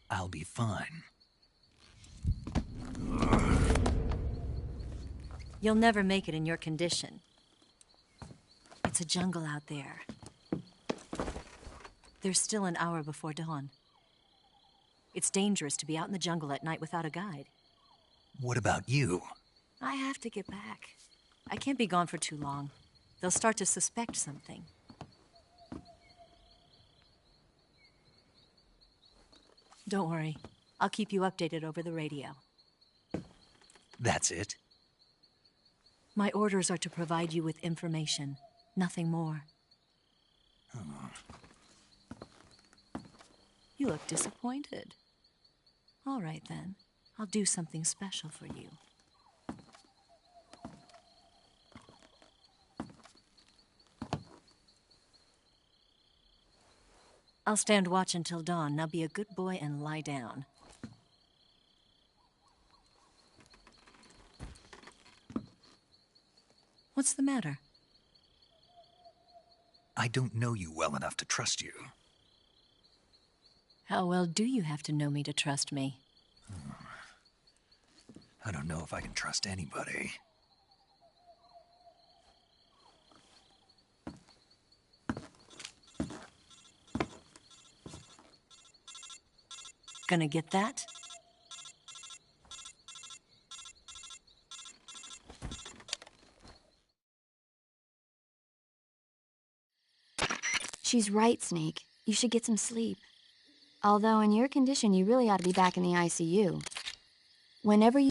I'll be fine. You'll never make it in your condition. It's a jungle out there. There's still an hour before dawn. It's dangerous to be out in the jungle at night without a guide. What about you? I have to get back. I can't be gone for too long. They'll start to suspect something. Don't worry. I'll keep you updated over the radio. That's it? My orders are to provide you with information. Nothing more. Oh. You look disappointed. All right, then. I'll do something special for you. I'll stand watch until dawn. Now be a good boy and lie down. What's the matter? I don't know you well enough to trust you. How well do you have to know me to trust me? I don't know if I can trust anybody. Gonna get that? She's right, Snake. You should get some sleep. Although in your condition, you really ought to be back in the ICU. Whenever you...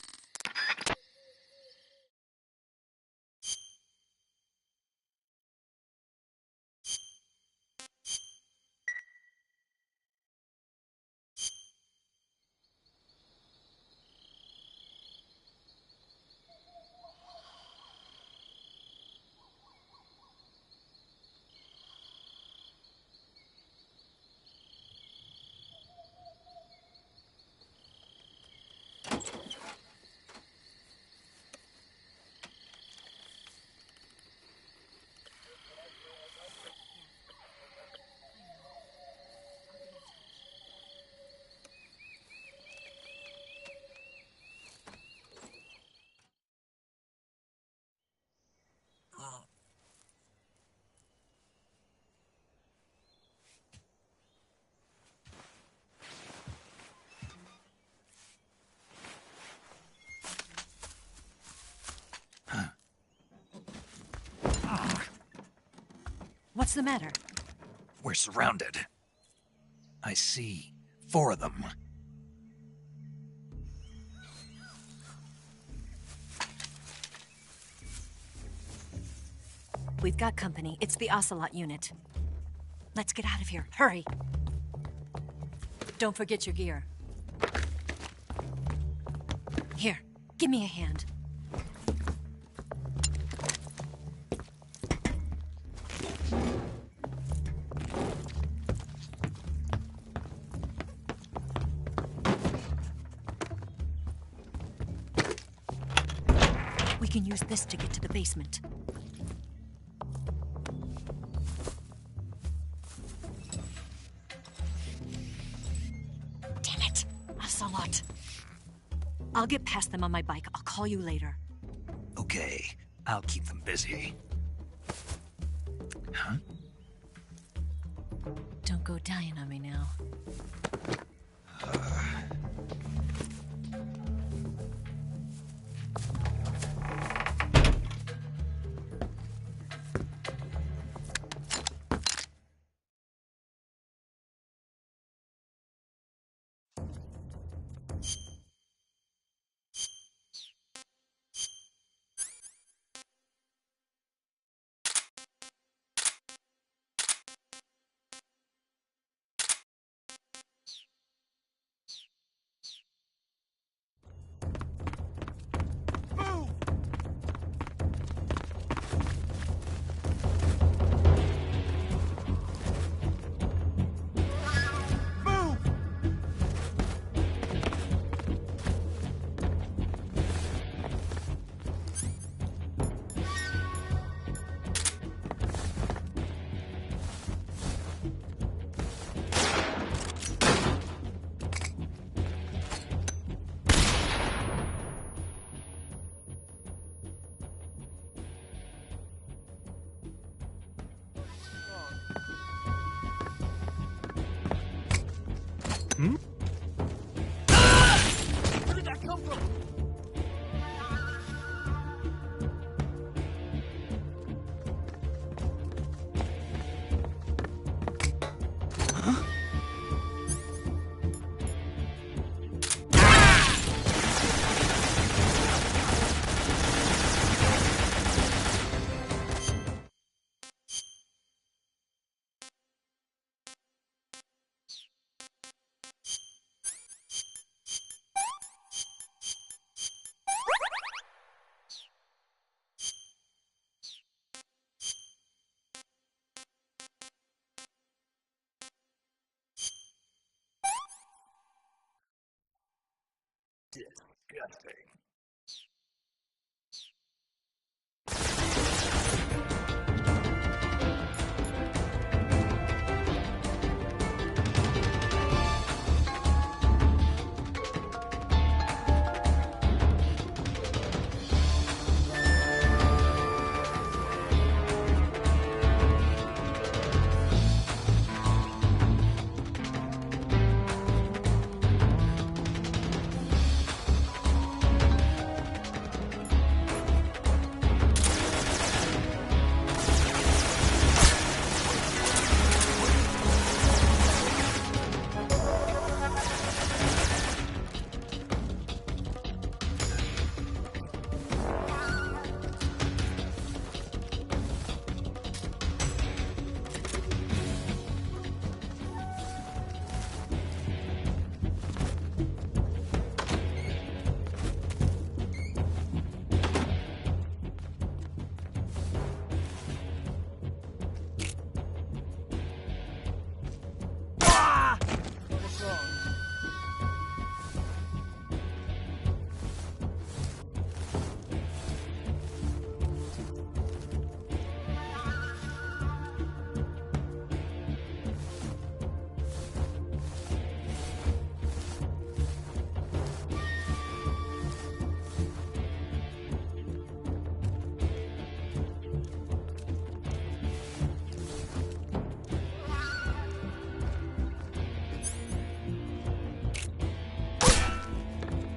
What's the matter? We're surrounded. I see 4 of them. We've got company. It's the Ocelot unit. Let's get out of here. Hurry. Don't forget your gear. Here, give me a hand. We We can use this to get to the basement. Damn it! Ocelot. I'll get past them on my bike. I'll call you later. Okay, I'll keep them busy. Huh? Don't go dying on me now. Hmm? Where did that come from? Disgusting. What's wrong?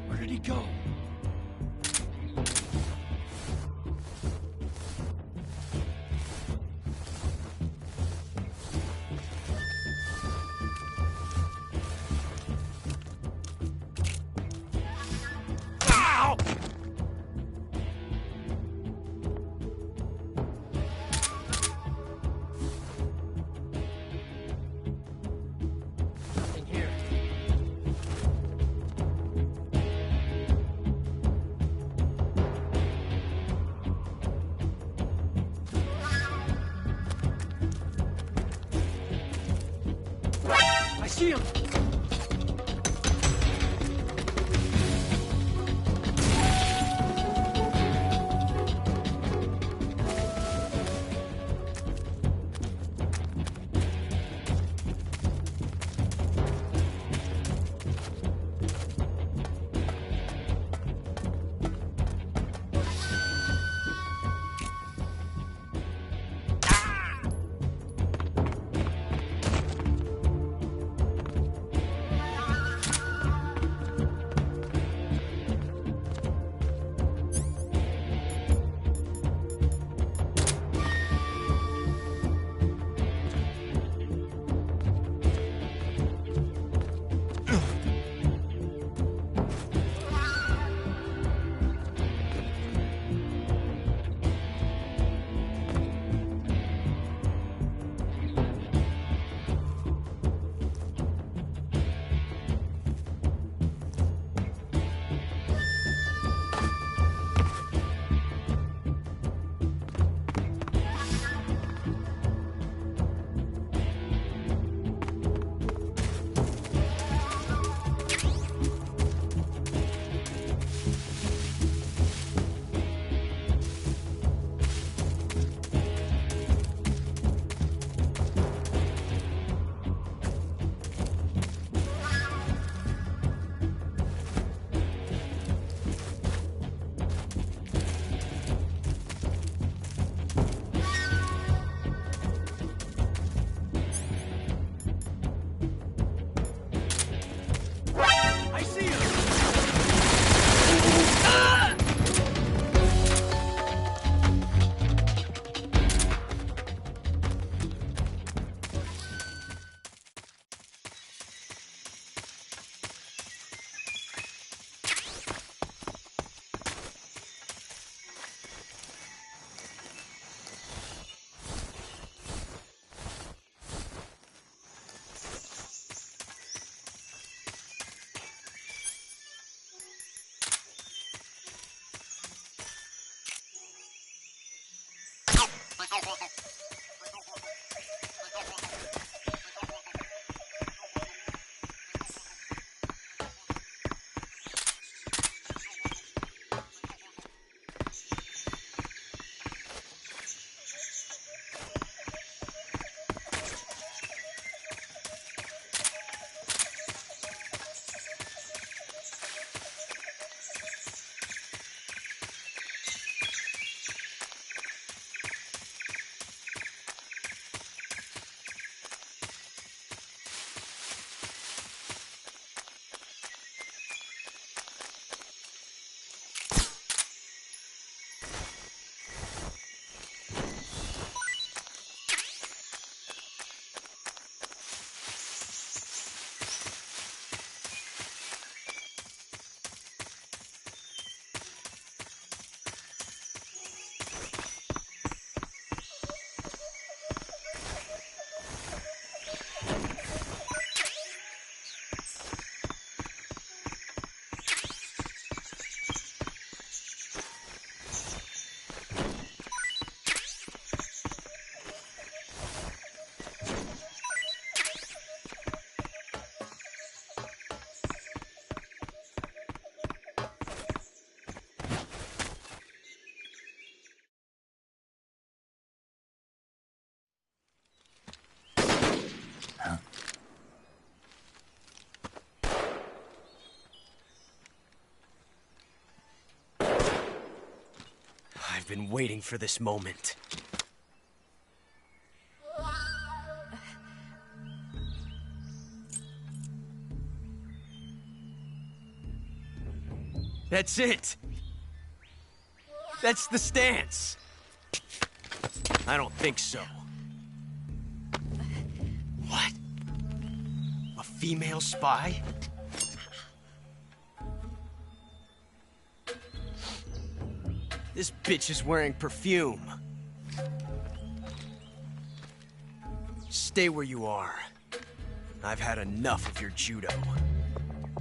Where did he go? Ow! Nothing here. I see him! I've been waiting for this moment. That's it! That's the stance! I don't think so. What? A female spy? This bitch is wearing perfume. Stay where you are. I've had enough of your judo.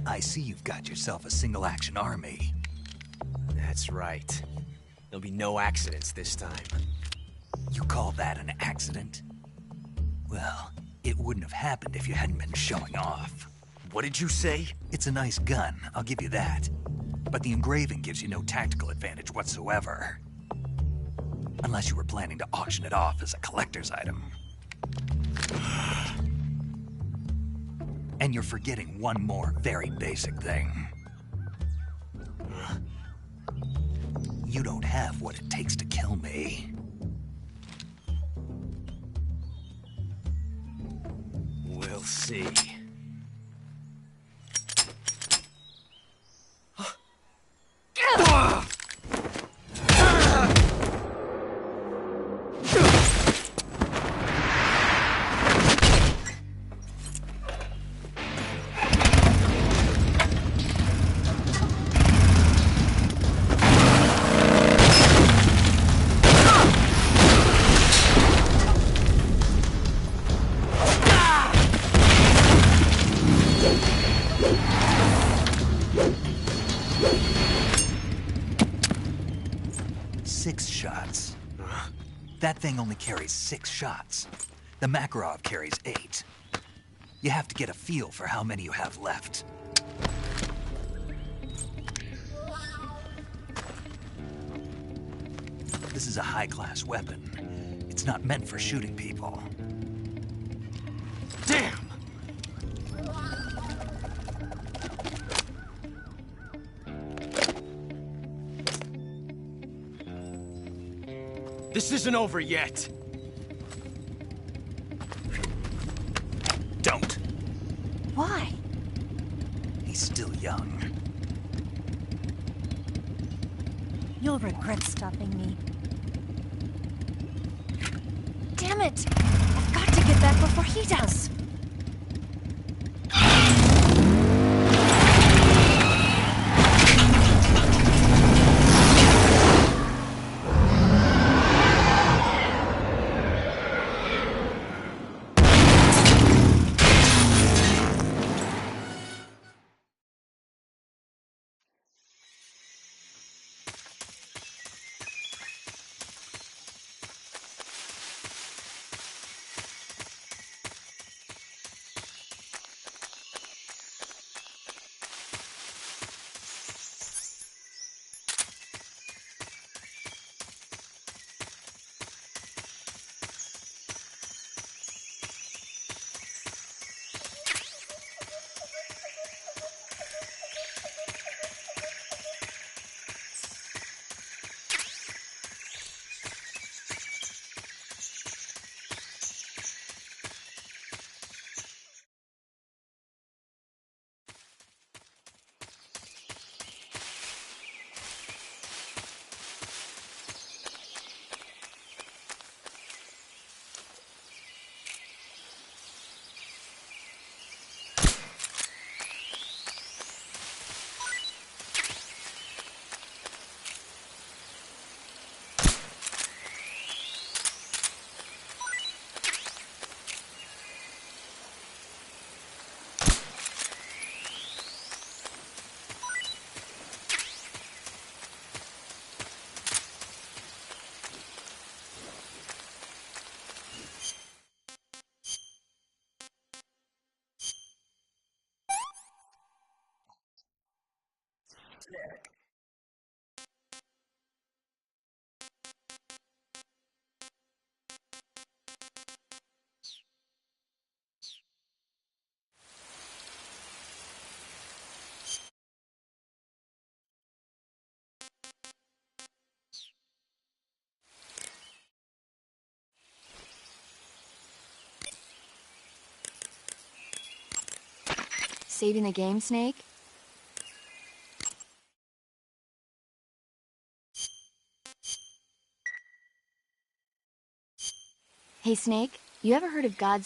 I see you've got yourself a single-action army. That's right. There'll be no accidents this time. You call that an accident? Well, it wouldn't have happened if you hadn't been showing off. What did you say? It's a nice gun, I'll give you that. But the engraving gives you no tactical advantage whatsoever. Unless you were planning to auction it off as a collector's item. And you're forgetting one more very basic thing. You don't have what it takes to kill me. We'll see. That thing only carries 6 shots. The Makarov carries 8. You have to get a feel for how many you have left. This is a high-class weapon. It's not meant for shooting people. Damn! This isn't over yet. Don't. Why? He's still young. You'll regret stopping me. Damn it! I've got to get back before he does. saving the game, Snake? Hey, Snake, you ever heard of God's